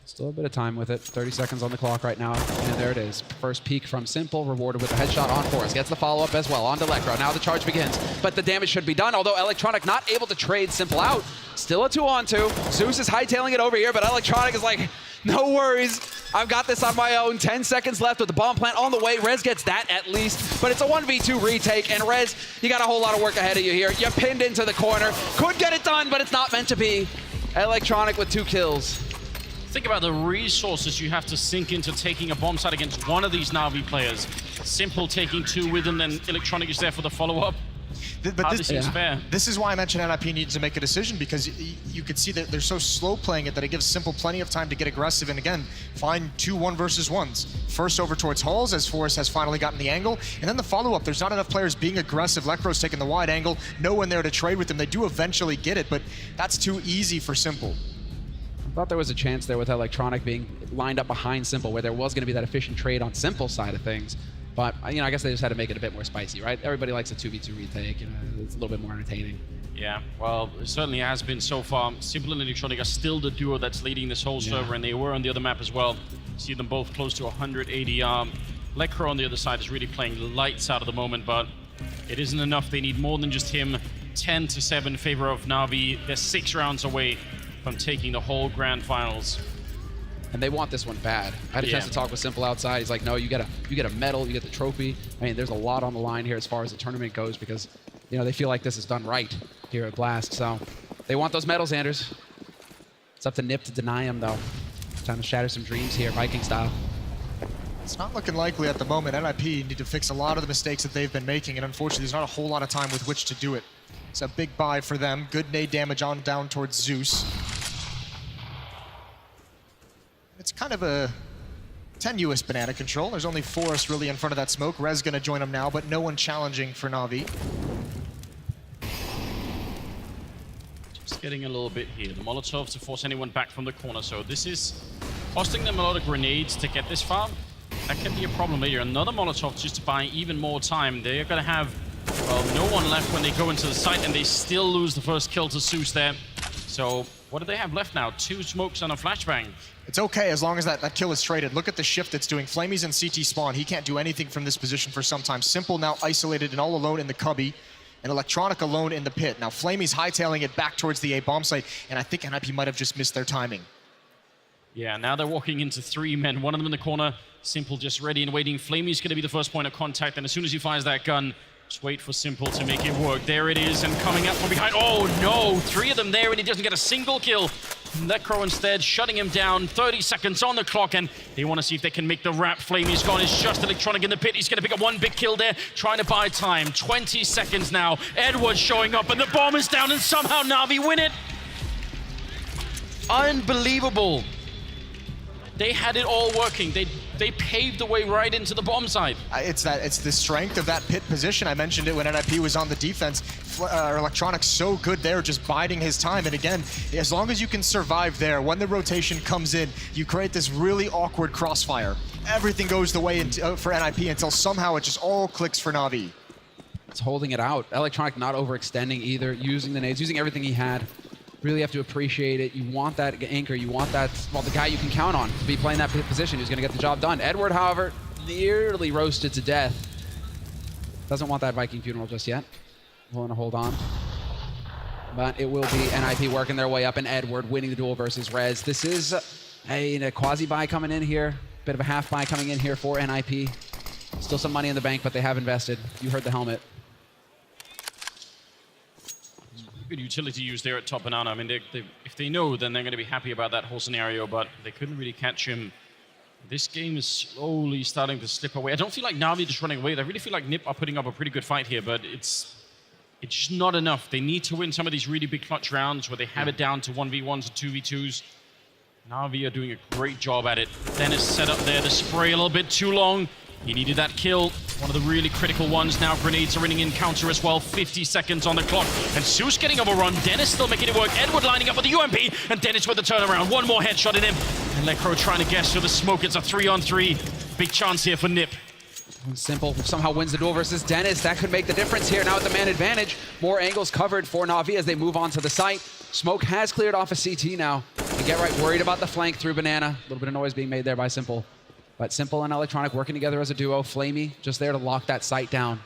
Still a bit of time with it. 30 seconds on the clock right now. And there it is. First peek from Simple, rewarded with a headshot on Forest. Gets the follow-up as well on Electro. Now the charge begins, but the damage should be done, although Electronic not able to trade Simple out. Still a 2-on-2. Zeus is hightailing it over here, but Electronic is like, no worries. I've got this on my own. 10 seconds left with the bomb plant on the way. Rez gets that at least, but it's a 1v2 retake, and Rez, you got a whole lot of work ahead of you here. You're pinned into the corner. Could get it done, but it's not meant to be. Electronic with 2 kills. Think about the resources you have to sink into taking a bomb site against one of these Na'Vi players. Simple taking 2 with them, then Electronic is there for the follow-up. But this seems fair. This is why I mentioned NiP needs to make a decision, because you could see that they're so slow playing it that it gives Simple plenty of time to get aggressive and again find 2 1v1s. First over towards halls as Forrest has finally gotten the angle, and then the follow-up. There's not enough players being aggressive. Lecro's taking the wide angle, no one there to trade with them. They do eventually get it, but that's too easy for Simple. I thought there was a chance there with Electronic being lined up behind Simple, where there was going to be that efficient trade on Simple's side of things. But, you know, I guess they just had to make it a bit more spicy, right? Everybody likes a 2v2 retake. You know, it's a little bit more entertaining. Yeah, well, it certainly has been so far. Simple and Electronic are still the duo that's leading this whole server, and they were on the other map as well. See them both close to 100 ADR. Lecro on the other side is really playing lights out at the moment, but it isn't enough. They need more than just him. 10-7 in favor of Na'Vi. They're 6 rounds away from taking the whole grand finals. And they want this one bad. I had a chance to talk with Simple outside. He's like, no, you get a medal, you get the trophy. I mean, there's a lot on the line here as far as the tournament goes, because, you know, they feel like this is done right here at Blast. So they want those medals, Anders. It's up to NiP to deny them, though. Trying to shatter some dreams here, Viking style. It's not looking likely at the moment. NiP need to fix a lot of the mistakes that they've been making, and unfortunately, there's not a whole lot of time with which to do it. It's a big buy for them. Good nade damage on down towards Zeus. It's kind of a tenuous banana control. There's only Forrest really in front of that smoke. Rez gonna join him now, but no one challenging for Na'Vi. Just getting a little bit here. The Molotovs to force anyone back from the corner. So this is costing them a lot of grenades to get this far. That can be a problem later. Another Molotov just to buy even more time. They're gonna have, well, no one left when they go into the site, and they still lose the first kill to Zeus there. So what do they have left now? 2 smokes and a flashbang. It's okay as long as that kill is traded. Look at the shift it's doing. Flamey's in CT spawn. He can't do anything from this position for some time. Simple now isolated and all alone in the cubby, and Electronic alone in the pit. Now Flamey's hightailing it back towards the A bomb site, and I think NiP might have just missed their timing. Yeah, now they're walking into 3 men. One of them in the corner. Simple just ready and waiting. Flamey's going to be the first point of contact, and as soon as he fires that gun, just wait for Simple to make it work. There it is, and coming up from behind. Oh no, 3 of them there, and he doesn't get a single kill. Lecro instead shutting him down. 30 seconds on the clock, and they want to see if they can make the wrap. Flamey's gone. It's just Electronic in the pit. He's going to pick up 1 big kill there, trying to buy time. 20 seconds now. Edward's showing up, and the bomb is down, and somehow Na'Vi win it. Unbelievable. They had it all working. They paved the way right into the bomb site. It's the strength of that pit position. I mentioned it when NiP was on the defense. Electronic's so good there, just biding his time. And again, as long as you can survive there, when the rotation comes in, you create this really awkward crossfire. Everything goes the way for NiP until somehow it just all clicks for Na'Vi. It's holding it out. Electronic not overextending either, using the nades, using everything he had. Really have to appreciate it. You want that anchor. You want that, well, the guy you can count on to be playing that position who's going to get the job done. Edward, however, nearly roasted to death. Doesn't want that Viking funeral just yet. Willing to hold on. But it will be NiP working their way up, and Edward winning the duel versus Rez. This is a quasi-buy coming in here. Bit of a half buy coming in here for NiP. Still some money in the bank, but they have invested. You heard the helmet. Good utility use there at top banana. I mean, if they know, then they're going to be happy about that whole scenario, but they couldn't really catch him. This game is slowly starting to slip away. I don't feel like Na'Vi just running away. I really feel like NiP are putting up a pretty good fight here, but it's just not enough. They need to win some of these really big clutch rounds where they have it down to 1v1s or 2v2s. Na'Vi are doing a great job at it. Dennis set up there, the spray a little bit too long. He needed that kill, one of the really critical ones. Now grenades are running in counter as well. 50 seconds on the clock. And Zeus getting overrun. Dennis still making it work. Edward lining up with the UMP. And Dennis with the turnaround. One more headshot in him. And Lecro trying to guess through the smoke. It's a 3-on-3. Big chance here for NiP. Simple somehow wins the duel versus Dennis. That could make the difference here. Now with the man advantage, more angles covered for Na'Vi as they move on to the site. Smoke has cleared off a CT now. And Get Right worried about the flank through Banana. A little bit of noise being made there by Simple. But Simple and Electronic working together as a duo. Flamey just there to lock that site down.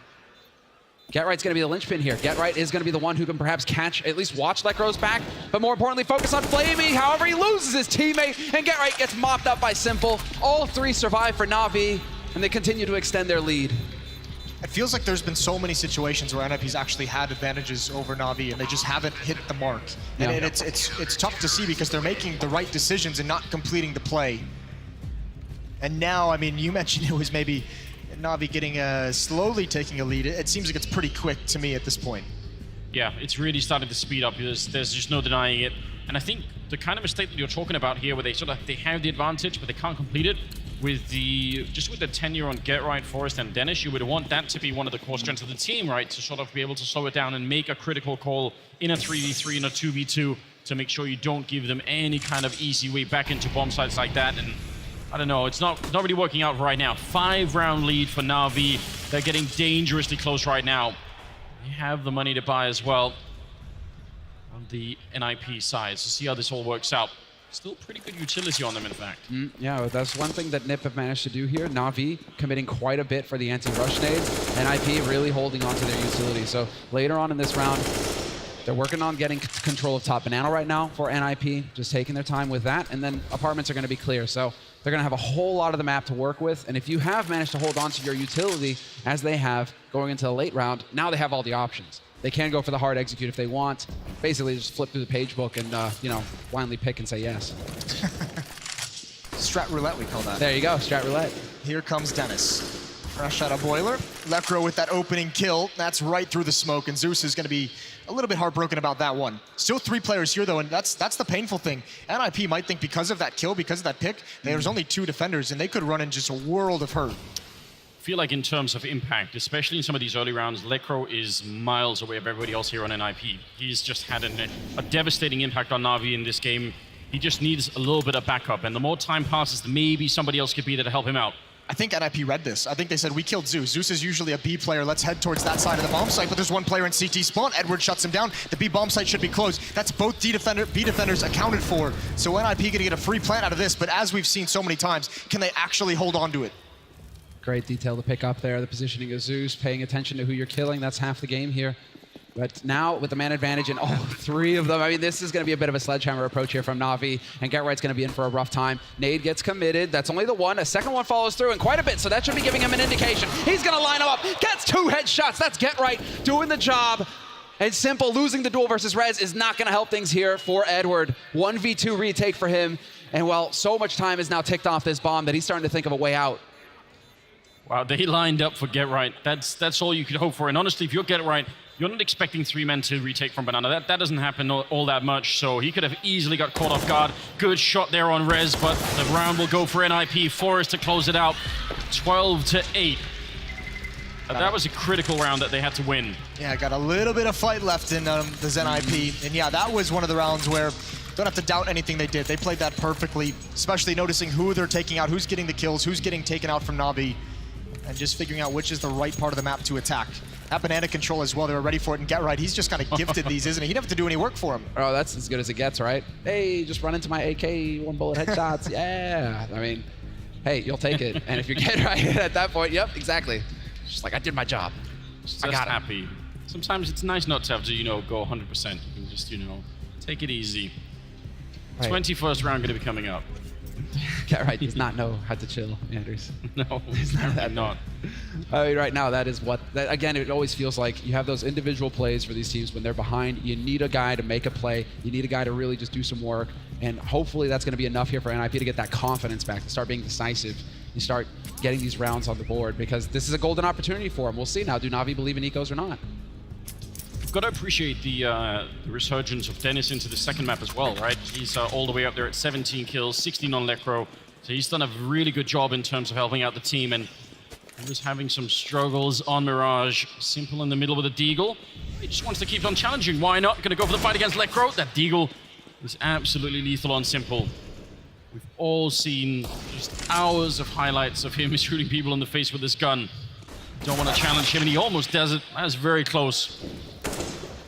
Get Right's going to be the linchpin here. Get Right is going to be the one who can perhaps catch, at least watch Lecro's back, but more importantly, focus on Flamey. However, he loses his teammate, and Get Right gets mopped up by Simple. All three survive for Na'Vi, and they continue to extend their lead. It feels like there's been so many situations where NiP's actually had advantages over Na'Vi and they just haven't hit the mark. Yeah. And it's tough to see because they're making the right decisions and not completing the play. And now, I mean, you mentioned it was maybe Na'Vi getting slowly taking a lead. It seems like it's pretty quick to me at this point. Yeah, it's really starting to speed up. There's just no denying it. And I think the kind of mistake that you're talking about here, where they have the advantage, but they can't complete it, with the tenure on Get Right, Forest, and Dennis, you would want that to be one of the core strengths of the team, right? To sort of be able to slow it down and make a critical call in a 3v3 and a 2v2 to make sure you don't give them any kind of easy way back into bomb sites like that. And I don't know, it's not really working out right now. 5-round lead for Na'Vi. They're getting dangerously close right now. They have the money to buy as well on the NiP side. So see how this all works out. Still pretty good utility on them, in fact. Yeah, that's one thing that NiP have managed to do here. Na'Vi committing quite a bit for the anti-rush nades, and NiP really holding on to their utility. So later on in this round, they're working on getting control of top banana right now for NiP, just taking their time with that, and then apartments are going to be clear. So they're going to have a whole lot of the map to work with, and if you have managed to hold on to your utility, as they have going into the late round, now they have all the options. They can go for the hard execute if they want. Basically, just flip through the page book and, you know, blindly pick and say yes. Strat roulette, we call that. There you go, strat roulette. Here comes Dennis. Fresh out of Boiler. Lecro with that opening kill. That's right through the smoke, and Zeus is going to be a little bit heartbroken about that one. Still 3 players here, though, and that's the painful thing. NiP might think because of that kill, because of that pick, there's only 2 defenders, and they could run in just a world of hurt. I feel like in terms of impact, especially in some of these early rounds, Lecro is miles away of everybody else here on NiP. He's just had a devastating impact on Na'Vi in this game. He just needs a little bit of backup, and the more time passes, maybe somebody else could be there to help him out. I think NiP read this. I think they said, we killed Zeus. Zeus is usually a B player. Let's head towards that side of the bomb site, but there's one player in CT spawn. Edward shuts him down. The B bomb site should be closed. That's both B defenders accounted for. So NiP gonna get a free plant out of this, but as we've seen so many times, can they actually hold on to it? Great detail to pick up there. The positioning of Zeus, paying attention to who you're killing. That's half the game here. But now with the man advantage and all 3 of them, I mean, this is going to be a bit of a sledgehammer approach here from Na'Vi, and Get Right's going to be in for a rough time. Nade gets committed. That's only the one. A second one follows through, and quite a bit, so that should be giving him an indication. He's going to line him up. Gets 2 headshots. That's Get Right doing the job. And Simple losing the duel versus Rez is not going to help things here for Edward. 1v2 retake for him. And well, so much time is now ticked off this bomb that he's starting to think of a way out. Wow, they lined up for Get Right. That's all you could hope for. And honestly, if you're Get Right, you're not expecting 3 men to retake from Banana. That doesn't happen all that much, so he could have easily got caught off guard. Good shot there on Rez, but the round will go for NiP. Forest to close it out, 12-8. That was a critical round that they had to win. Yeah, got a little bit of fight left in the NiP. And yeah, that was one of the rounds where don't have to doubt anything they did. They played that perfectly, especially noticing who they're taking out, who's getting the kills, who's getting taken out from Na'Vi, and just figuring out which is the right part of the map to attack. That banana control as well, they were ready for it, and Get Right, he's just kind of gifted these, isn't he? He didn't have to do any work for him. Oh, that's as good as it gets, right? Hey, just run into my AK, 1-bullet headshots, yeah. I mean, hey, you'll take it. And if you Get Right at that point, yep, exactly. Just like, I did my job. Just happy. Sometimes it's nice not to have to, go 100%. You can just, take it easy. Right. 21st round going to be coming up. Get Right does not know how to chill, Andrews. No, he's not. I mean, right now, that is what... again, it always feels like you have those individual plays for these teams when they're behind. You need a guy to make a play. You need a guy to really just do some work. And hopefully that's going to be enough here for NiP to get that confidence back, to start being decisive. You start getting these rounds on the board, because this is a golden opportunity for them. We'll see now. Do Na'Vi believe in Ecos or not? Got to appreciate the resurgence of Dennis into the second map as well, right? He's all the way up there at 17 kills, 16 on Lecro. So he's done a really good job in terms of helping out the team. And He was having some struggles on Mirage. Simple in the middle with a Deagle. He just wants to keep on challenging. Why not? Gonna go for the fight against Lekro. That Deagle is absolutely lethal on Simple. We've all seen just hours of highlights of him shooting people in the face with this gun. Don't want to challenge him, and he almost does it. That was very close.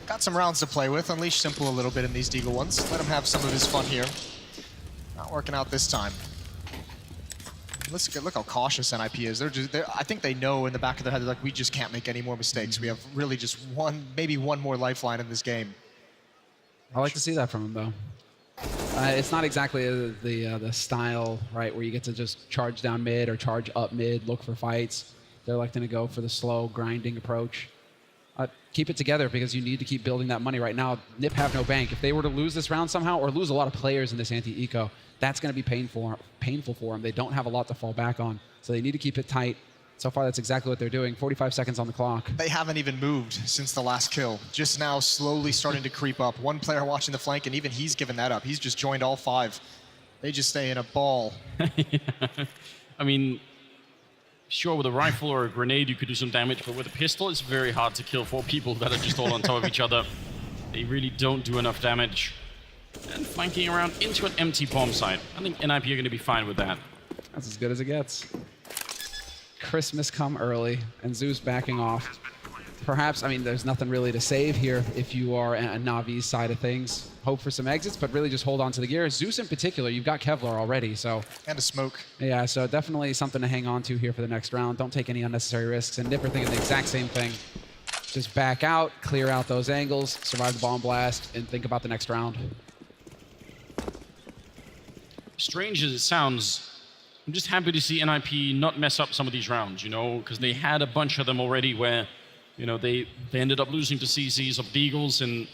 Got some rounds to play with. Unleash Simple a little bit in these Deagle ones. Let him have some of his fun here. Not working out this time. Look how cautious NiP is. I think they know in the back of their head, they're like, we just can't make any more mistakes. We have really just maybe one more lifeline in this game. I like to see that from him, though. It's not exactly the style, right, where you get to just charge down mid or charge up mid, look for fights. They're electing to go for the slow, grinding approach. Keep it together because you need to keep building that money right now. NiP have no bank. If they were to lose this round somehow or lose a lot of players in this anti-eco, that's going to be painful for them. They don't have a lot to fall back on, so they need to keep it tight. So far, that's exactly what they're doing. 45 seconds on the clock. They haven't even moved since the last kill. Just now slowly starting to creep up. One player watching the flank, and even he's given that up. He's just joined all 5. They just stay in a ball. Yeah. I mean, sure, with a rifle or a grenade, you could do some damage, but with a pistol, it's very hard to kill 4 people that are just all on top of each other. They really don't do enough damage. And flanking around into an empty bomb site. I think NiP are going to be fine with that. That's as good as it gets. Christmas come early, and Zeus backing off. Perhaps, I mean, there's nothing really to save here if you are a NaVi's side of things. Hope for some exits, but really just hold on to the gear. Zeus in particular, you've got Kevlar already, so... And a smoke. Yeah, so definitely something to hang on to here for the next round. Don't take any unnecessary risks, and NiP are thinking the exact same thing. Just back out, clear out those angles, survive the bomb blast, and think about the next round. Strange as it sounds, I'm just happy to see NiP not mess up some of these rounds, you know, because they had a bunch of them already where, you know, they ended up losing to CZs of Deagles, and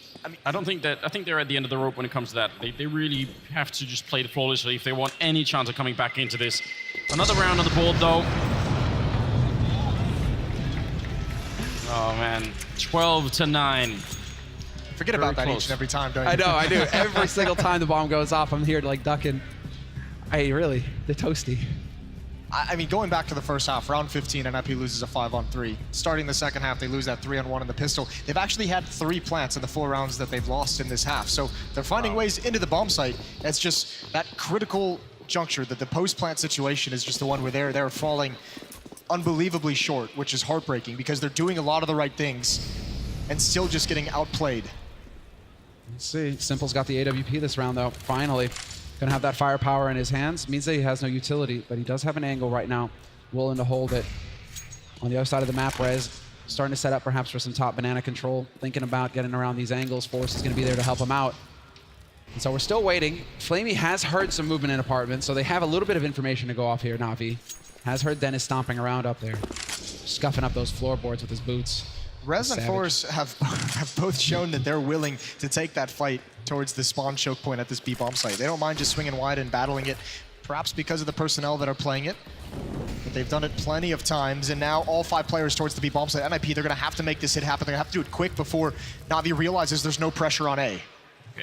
I think they're at the end of the rope when it comes to that. They really have to just play it flawlessly if they want any chance of coming back into this. Another round on the board, though. Oh, man. 12-9. Forget about that each and every time, don't you? I know, I do. Every single time the bomb goes off, I'm here like ducking. Hey, really, they're toasty. I mean, going back to the first half, round 15, NiP loses a 5-on-3. Starting the second half, they lose that 3-on-1 in the pistol. They've actually had 3 plants in the 4 rounds that they've lost in this half. So they're finding ways into the bomb site. It's just that critical juncture that the post-plant situation is just the one where they're falling unbelievably short, which is heartbreaking because they're doing a lot of the right things and still just getting outplayed. Let's see. Simple's got the AWP this round, though. Finally. Gonna have that firepower in his hands. Means that he has no utility, but he does have an angle right now. Willing to hold it. On the other side of the map, Rez starting to set up perhaps for some top banana control. Thinking about getting around these angles. Force is gonna be there to help him out. And so we're still waiting. Flamey has heard some movement in apartments, so they have a little bit of information to go off here, Navi. Has heard Dennis stomping around up there. Scuffing up those floorboards with his boots. Rez and Force have both shown that they're willing to take that fight towards the spawn choke point at this B bomb site. They don't mind just swinging wide and battling it, perhaps because of the personnel that are playing it. But they've done it plenty of times, and now all 5 players towards the B bomb site. NiP, they're going to have to make this hit happen. They're going to have to do it quick before Navi realizes there's no pressure on A.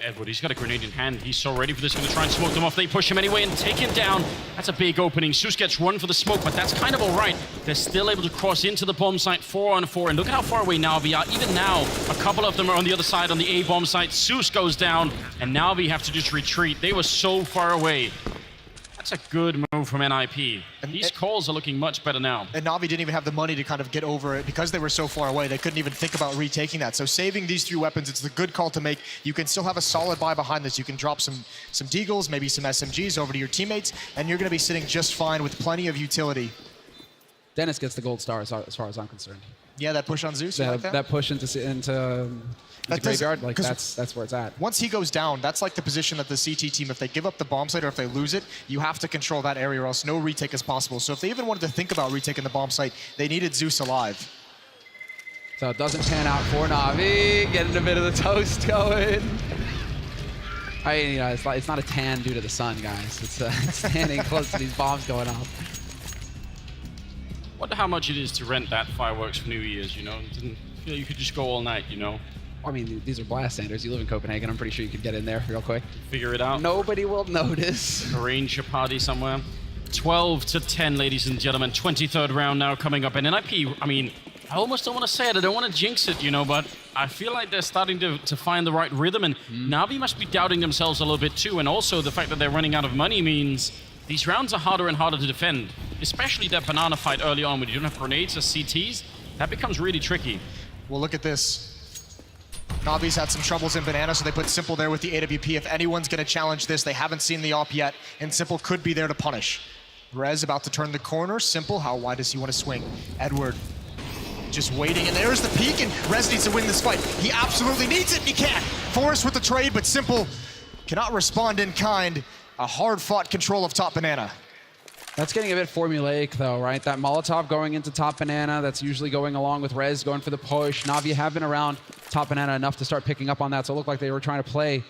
Edward, he's got a grenade in hand. He's so ready for this. Going to try and smoke them off. They push him anyway and take him down. That's a big opening. Zeus gets run for the smoke, but that's kind of all right. They're still able to cross into the bomb site 4-on-4. And look at how far away Navi are. Even now, a couple of them are on the other side on the A bomb site. Zeus goes down, and Navi have to just retreat. They were so far away. That's a good move from NiP. These calls are looking much better now. And Navi didn't even have the money to kind of get over it because they were so far away. They couldn't even think about retaking that. So saving these 3 weapons, it's the good call to make. You can still have a solid buy behind this. You can drop some Deagles, maybe some SMGs over to your teammates, and you're going to be sitting just fine with plenty of utility. Dennis gets the gold star as far as I'm concerned. Yeah, that push on Zeus. Yeah, that push into graveyard, like that's where it's at. Once he goes down, that's like the position that the CT team, if they give up the bomb site or if they lose it, you have to control that area or else no retake is possible. So if they even wanted to think about retaking the bomb site, they needed Zeus alive. So it doesn't pan out for Navi. Getting a bit of the toast going. I mean, you know, it's not a tan due to the sun, guys. It's standing close to these bombs going off. Wonder how much it is to rent that fireworks for New Year's, you know? Didn't feel you could just go all night, you know? I mean, these are blast standards. You live in Copenhagen. I'm pretty sure you could get in there real quick. Figure it out. Nobody will notice. Arrange a party somewhere. 12-10, ladies and gentlemen. 23rd round now coming up. And NiP, I mean, I almost don't want to say it. I don't want to jinx it, you know, but I feel like they're starting to find the right rhythm. And Navi must be doubting themselves a little bit too. And also the fact that they're running out of money means these rounds are harder and harder to defend. Especially that banana fight early on when you don't have grenades or CTs. That becomes really tricky. Well, look at this. Navi's had some troubles in banana, so they put Simple there with the AWP. If anyone's going to challenge this, they haven't seen the op yet, and Simple could be there to punish. Rez about to turn the corner. Simple, how wide does he want to swing? Edward just waiting, and there's the peek, and Rez needs to win this fight. He absolutely needs it, and he can't. Forrest with the trade, but Simple cannot respond in kind. A hard-fought control of top banana. That's getting a bit formulaic though, right? That Molotov going into top banana, that's usually going along with Rez going for the push. Navi have been around top banana enough to start picking up on that, so it looked like they were trying to play.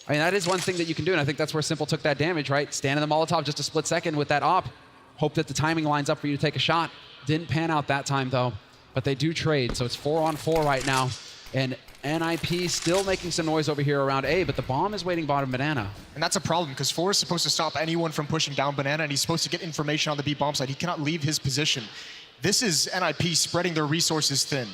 I mean, that is one thing that you can do, and I think that's where Simple took that damage, right? Stand in the Molotov just a split second with that op. Hope that the timing lines up for you to take a shot. Didn't pan out that time though, but they do trade, so it's 4-on-4 right now. And NiP still making some noise over here around A, but the bomb is waiting bottom banana. And that's a problem, because Forrest is supposed to stop anyone from pushing down banana, and he's supposed to get information on the B bomb side. He cannot leave his position. This is NiP spreading their resources thin.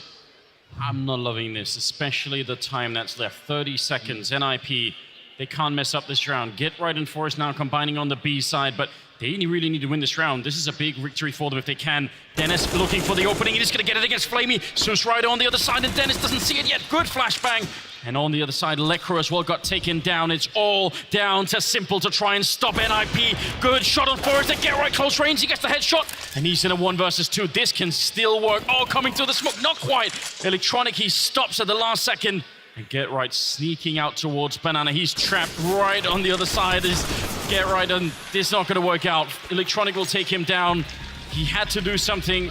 I'm not loving this, especially the time that's left. 30 seconds. NiP, they can't mess up this round. Get right and Forrest now combining on the B side, but they really need to win this round. This is a big victory for them if they can. Dennis looking for the opening. He's going to get it against Flamey. Zeus right on the other side, and Dennis doesn't see it yet. Good flashbang. And on the other side, Lekro as well got taken down. It's all down to Simple to try and stop NiP. Good shot on Forrest to get right close range. He gets the headshot, and he's in a 1 versus 2. This can still work. Oh, coming through the smoke. Not quite. Electronic, he stops at the last second. And Get Right sneaking out towards banana. He's trapped right on the other side. Is Get Right, and this is not going to work out. Electronic will take him down. He had to do something.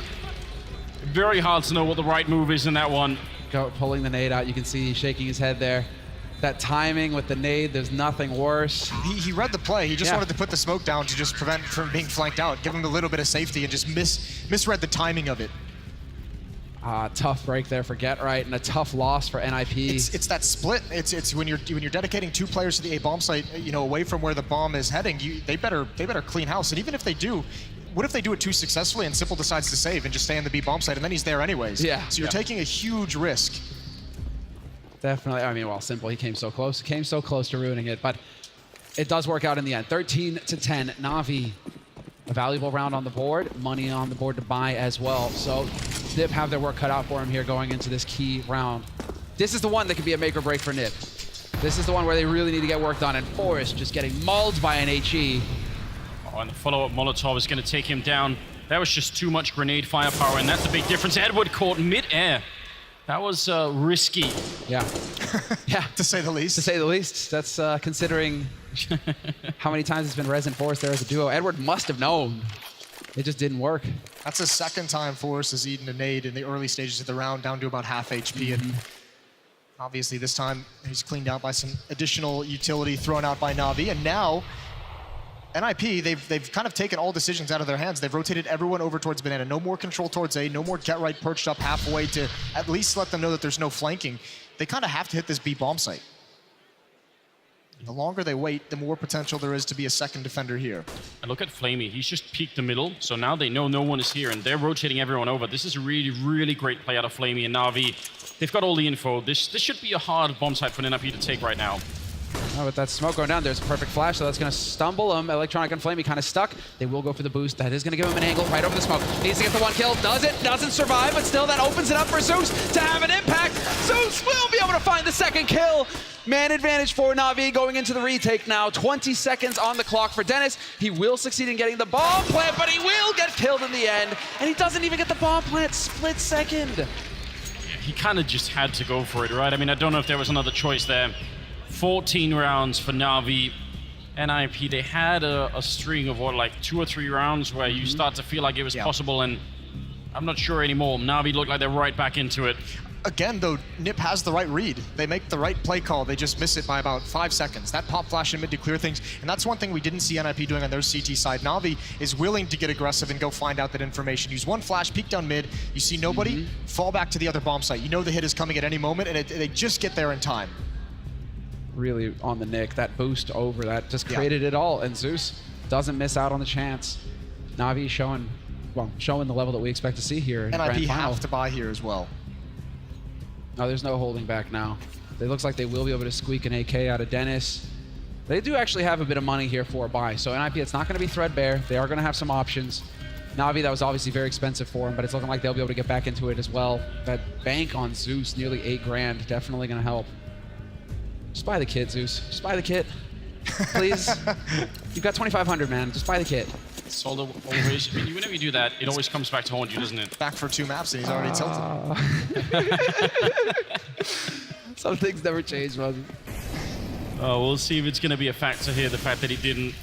Very hard to know what the right move is in that one. Pulling the nade out, you can see he's shaking his head there. That timing with the nade, there's nothing worse. He read the play. He just wanted to put the smoke down to just prevent from being flanked out, give him a little bit of safety, and just misread the timing of it. Tough break there for Get Right, and a tough loss for NiP. It's that split. It's when you're dedicating 2 players to the A bomb site, you know, away from where the bomb is heading. They better clean house. And even if they do, what if they do it too successfully and Simple decides to save and just stay on the B bomb site, and then he's there anyways? Yeah. So you're taking a huge risk. Definitely. I mean, well, Simple, he came so close to ruining it, but it does work out in the end. 13-10, Navi. A valuable round on the board, money on the board to buy as well. So NiP have their work cut out for him here going into this key round. This is the one that could be a make or break for NiP. This is the one where they really need to get work done, and Forrest just getting mauled by an HE. Oh, and the follow-up Molotov is going to take him down. That was just too much grenade firepower, and that's the big difference. Edward caught mid-air. That was risky. Yeah. Yeah. To say the least. To say the least. That's considering how many times it's been Rez and Forrest there as a duo. Edward must have known. It just didn't work. That's the second time Forrest has eaten a nade in the early stages of the round, down to about half HP. And obviously this time he's cleaned out by some additional utility thrown out by Navi. And now NiP, they've kind of taken all decisions out of their hands. They've rotated everyone over towards banana. No more control towards A, no more Get Right perched up halfway to at least let them know that there's no flanking. They kind of have to hit this B bomb site. The longer they wait, the more potential there is to be a second defender here. And look at Flamey. He's just peeked the middle, so now they know no one is here, and they're rotating everyone over. This is a really, really great play out of Flamey and Navi. They've got all the info. This should be a hard bomb site for NiP to take right now. Oh, with that smoke going down, there's a perfect flash, so that's going to stumble him. Electronic and Flamey kind of stuck. They will go for the boost. That is going to give him an angle right over the smoke. Needs to get the 1 kill. Does it? Doesn't survive, but still that opens it up for Zeus to have an impact. Zeus will be able to find the 2nd kill. Man advantage for Navi going into the retake now. 20 seconds on the clock for Dennis. He will succeed in getting the bomb plant, but he will get killed in the end. And he doesn't even get the bomb plant. Split second. He kind of just had to go for it, right? I mean, I don't know if there was another choice there. 14 rounds for Navi. NiP, they had a string of what, like 2 or 3 rounds where you start to feel like it was possible, and I'm not sure anymore. Navi look like they're right back into it. Again, though, NiP has the right read. They make the right play call. They just miss it by about 5 seconds. That pop flash in mid to clear things, and that's one thing we didn't see NiP doing on their CT side. Navi is willing to get aggressive and go find out that information. Use 1 flash, peek down mid, you see nobody, fall back to the other bomb site. You know the hit is coming at any moment, and they just get there in time. Really on the nick. That boost over that just created it all. And Zeus doesn't miss out on the chance. Navi showing the level that we expect to see here in NiP Grand Final. have to buy here as well. No, there's no holding back now. It looks like they will be able to squeak an AK out of Dennis. They do actually have a bit of money here for a buy. So NiP, it's not going to be threadbare. They are going to have some options. Navi, that was obviously very expensive for him, but it's looking like they'll be able to get back into it as well. That bank on Zeus, nearly 8 grand, definitely going to help. Just buy the kit, Zeus. Just buy the kit. Please. You've got 2,500, man. Just buy the kit. Soldo always, I mean, whenever you do that, it always comes back to haunt you, doesn't it? Back for 2 maps and he's already tilted. Some things never change, man. Oh, we'll see if it's going to be a factor here, the fact that he didn't.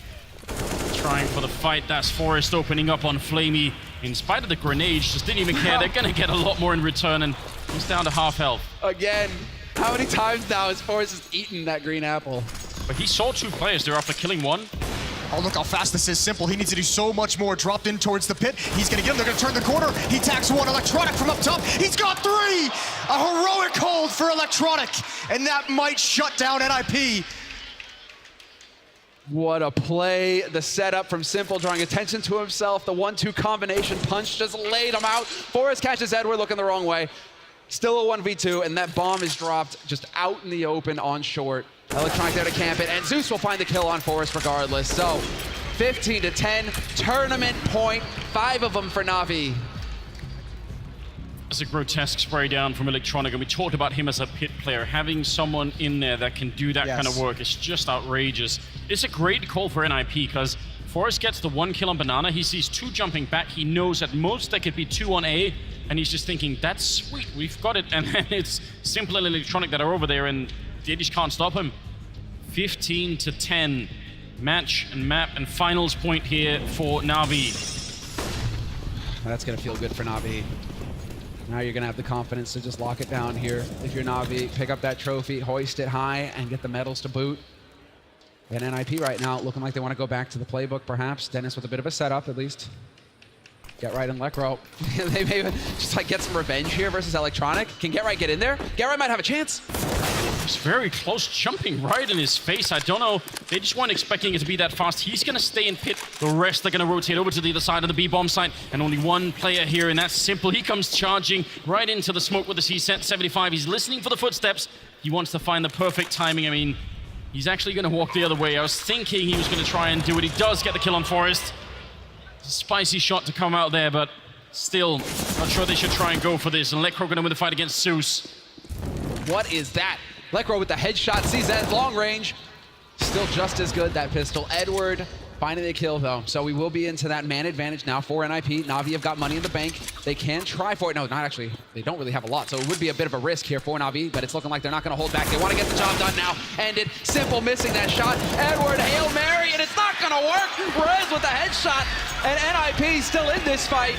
Trying for the fight. That's Forrest opening up on Flamey. In spite of the grenades, just didn't even care. They're going to get a lot more in return, and he's down to half health. Again, how many times now has Forrest just eaten that green apple? But he saw 2 players there after killing 1. Oh, look how fast this is. Simple. He needs to do so much more. Dropped in towards the pit. He's going to get him. They're going to turn the corner. He tags 1. Electronic from up top. He's got 3. A heroic hold for Electronic. And that might shut down NiP. What a play. The setup from Simple, drawing attention to himself. The 1-2 combination punch just laid him out. Forrest catches Edward looking the wrong way. Still a 1v2, and that bomb is dropped just out in the open on short. Electronic there to camp it, and Zeus will find the kill on Forrest regardless. So 15-10, tournament point, 5 of them for Navi. It's a grotesque spray down from Electronic, and we talked about him as a pit player. Having someone in there that can do that kind of work is just outrageous. It's a great call for NiP, because Forrest gets the 1 kill on Banana. He sees 2 jumping back. He knows at most there could be 2 on A, and he's just thinking, that's sweet, we've got it. And then it's Simple and Electronic that are over there, and they just can't stop him. 15-10, match and map and finals point here for Navi. That's gonna feel good for Navi. Now you're gonna have the confidence to just lock it down here. If you're Navi, pick up that trophy, hoist it high, and get the medals to boot. And NiP right now looking like they want to go back to the playbook, perhaps. Dennis with a bit of a setup, at least. Get right and Lekro. They may just like get some revenge here versus Electronic. Can Get Right get in there? Get Right might have a chance. He's very close, jumping right in his face. I don't know. They just weren't expecting it to be that fast. He's going to stay in pit. The rest are going to rotate over to the other side of the B-bomb site. And only 1 player here, and that's Simple. He comes charging right into the smoke with the C-set 75. He's listening for the footsteps. He wants to find the perfect timing. I mean, he's actually going to walk the other way. I was thinking he was going to try and do it. He does get the kill on Forrest. It's a spicy shot to come out there, but still, not sure they should try and go for this. And Lekro going to win the fight against Zeus. What is that? Lekro with the headshot, sees that long range. Still just as good, that pistol. Edward finding the kill, though. So we will be into that man advantage now for NiP. Navi have got money in the bank. They can try for it. No, not actually. They don't really have a lot, so it would be a bit of a risk here for Navi, but it's looking like they're not going to hold back. They want to get the job done now. Ended. Simple missing that shot. Edward, Hail Mary, and it's not going to work. Rez with the headshot, and NiP still in this fight.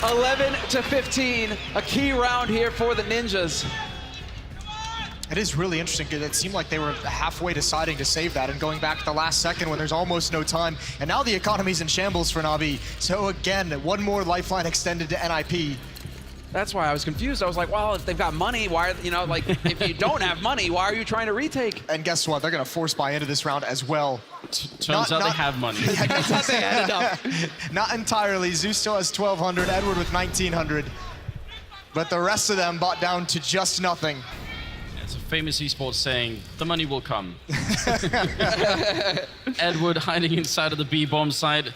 11-15, a key round here for the Ninjas. It is really interesting because it seemed like they were halfway deciding to save that and going back to the last second when there's almost no time. And now the economy's in shambles for Navi. So again, 1 more lifeline extended to NiP. That's why I was confused. I was like, well, if they've got money, why, like, if you don't have money, why are you trying to retake? And guess what? They're going to force buy into this round as well. Turns out they have money. Turns out they had enough. Not entirely. Zeus still has 1,200, Edward with 1,900. But the rest of them bought down to just nothing. It's a famous esports saying, the money will come. Edward hiding inside of the B-bomb side.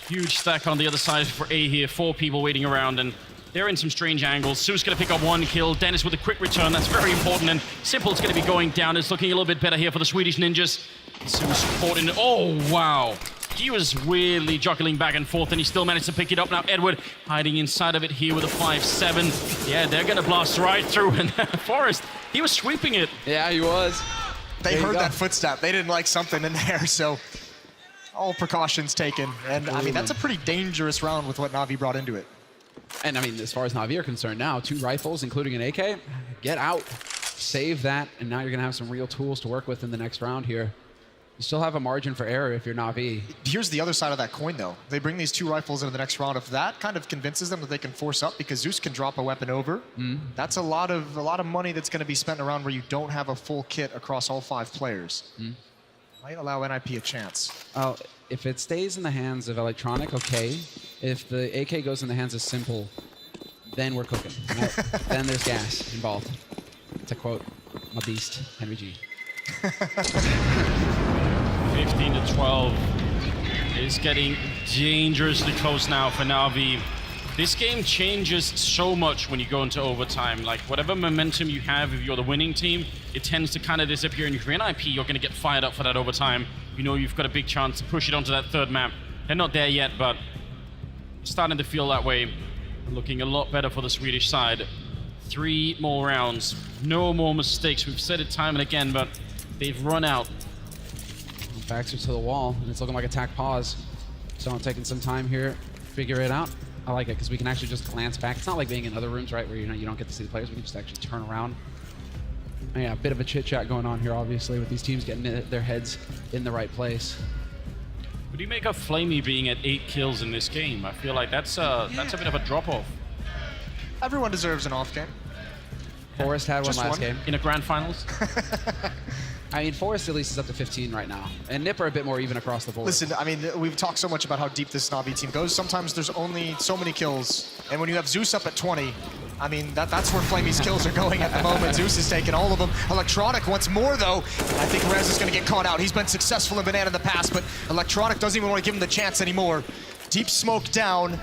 Huge stack on the other side for A here. 4 people waiting around, and they're in some strange angles. Sue's going to pick up 1 kill. Dennis with a quick return. That's very important. And Simple's going to be going down. It's looking a little bit better here for the Swedish Ninjas. Sue's caught in. Oh, wow. He was weirdly juggling back and forth, and he still managed to pick it up. Now Edward hiding inside of it here with a 5-7. Yeah, they're going to blast right through. And Forrest, he was sweeping it. Yeah, he was. They heard that footstep. They didn't like something in there, so all precautions taken. And I mean, that's a pretty dangerous round with what Navi brought into it. And I mean, as far as Navi are concerned now, 2 rifles, including an AK, get out, save that, and now you're going to have some real tools to work with in the next round here. You still have a margin for error if you're Navi. Here's the other side of that coin, though. They bring these 2 rifles into the next round. If that kind of convinces them that they can force up, because Zeus can drop a weapon over, that's a lot of money that's going to be spent around where you don't have a full kit across all 5 players. Might allow NiP a chance. If it stays in the hands of Electronic, okay. If the AK goes in the hands of Simple, then we're cooking. Then there's gas involved. To quote my beast, Henry G. 15 to 12. It's getting dangerously close now for NaVi. This game changes so much when you go into overtime. Like, whatever momentum you have, if you're the winning team, it tends to kind of disappear. And if you're NiP, you're going to get fired up for that overtime. You know you've got a big chance to push it onto that third map. They're not there yet, but starting to feel that way. Looking a lot better for the Swedish side. 3 more rounds. No more mistakes. We've said it time and again, but they've run out. Backs are to the wall, and it's looking like attack pause. So I'm taking some time here, figure it out. I like it, because we can actually just glance back. It's not like being in other rooms, right, where you don't get to see the players. We can just actually turn around. And yeah, a bit of a chit-chat going on here, obviously, with these teams getting their heads in the right place. What do you make of Flamey being at 8 kills in this game? I feel like that's a bit of a drop-off. Everyone deserves an off game. Forrest had one Just last one? game. In a grand finals? I mean, Forrest at least is up to 15 right now. And NiP are a bit more even across the board. Listen, I mean, we've talked so much about how deep this NaVi team goes. Sometimes there's only so many kills. And when you have Zeus up at 20, I mean, that's where Flamey's kills are going at the moment. Zeus is taking all of them. Electronic once more, though. I think Rez is going to get caught out. He's been successful in Banana in the past, but Electronic doesn't even want to give him the chance anymore. Deep smoke down.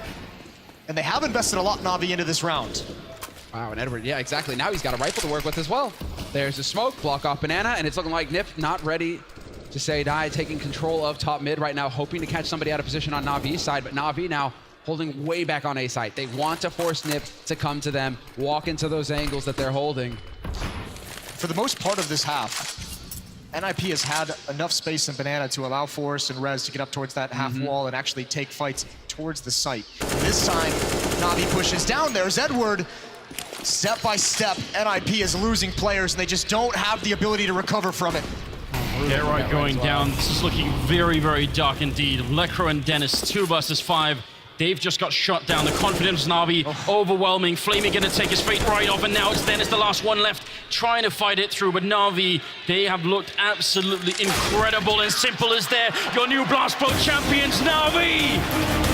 And they have invested a lot NaVi into this round. Wow, and Edward, yeah, exactly. Now he's got a rifle to work with as well. There's a smoke, block off Banana, and it's looking like NiP not ready to say die, taking control of top mid right now, hoping to catch somebody out of position on Navi's side, but Navi now holding way back on A side. They want to force NiP to come to them, walk into those angles that they're holding. For the most part of this half, NiP has had enough space in Banana to allow Forrest and Rez to get up towards that half wall and actually take fights towards the site. This time, Navi pushes down. There's Edward. Step by step, NiP is losing players, and they just don't have the ability to recover from it. They're right going down. This is looking very, very dark indeed. Lekro and Dennis, 2 versus 5. They've just got shot down. The confidence of NaVi, overwhelming. Flamey gonna take his fate right off, and now it's Dennis, the last one left, trying to fight it through. But NaVi, they have looked absolutely incredible, and Simple is there. Your new Blast Pro champions, NaVi!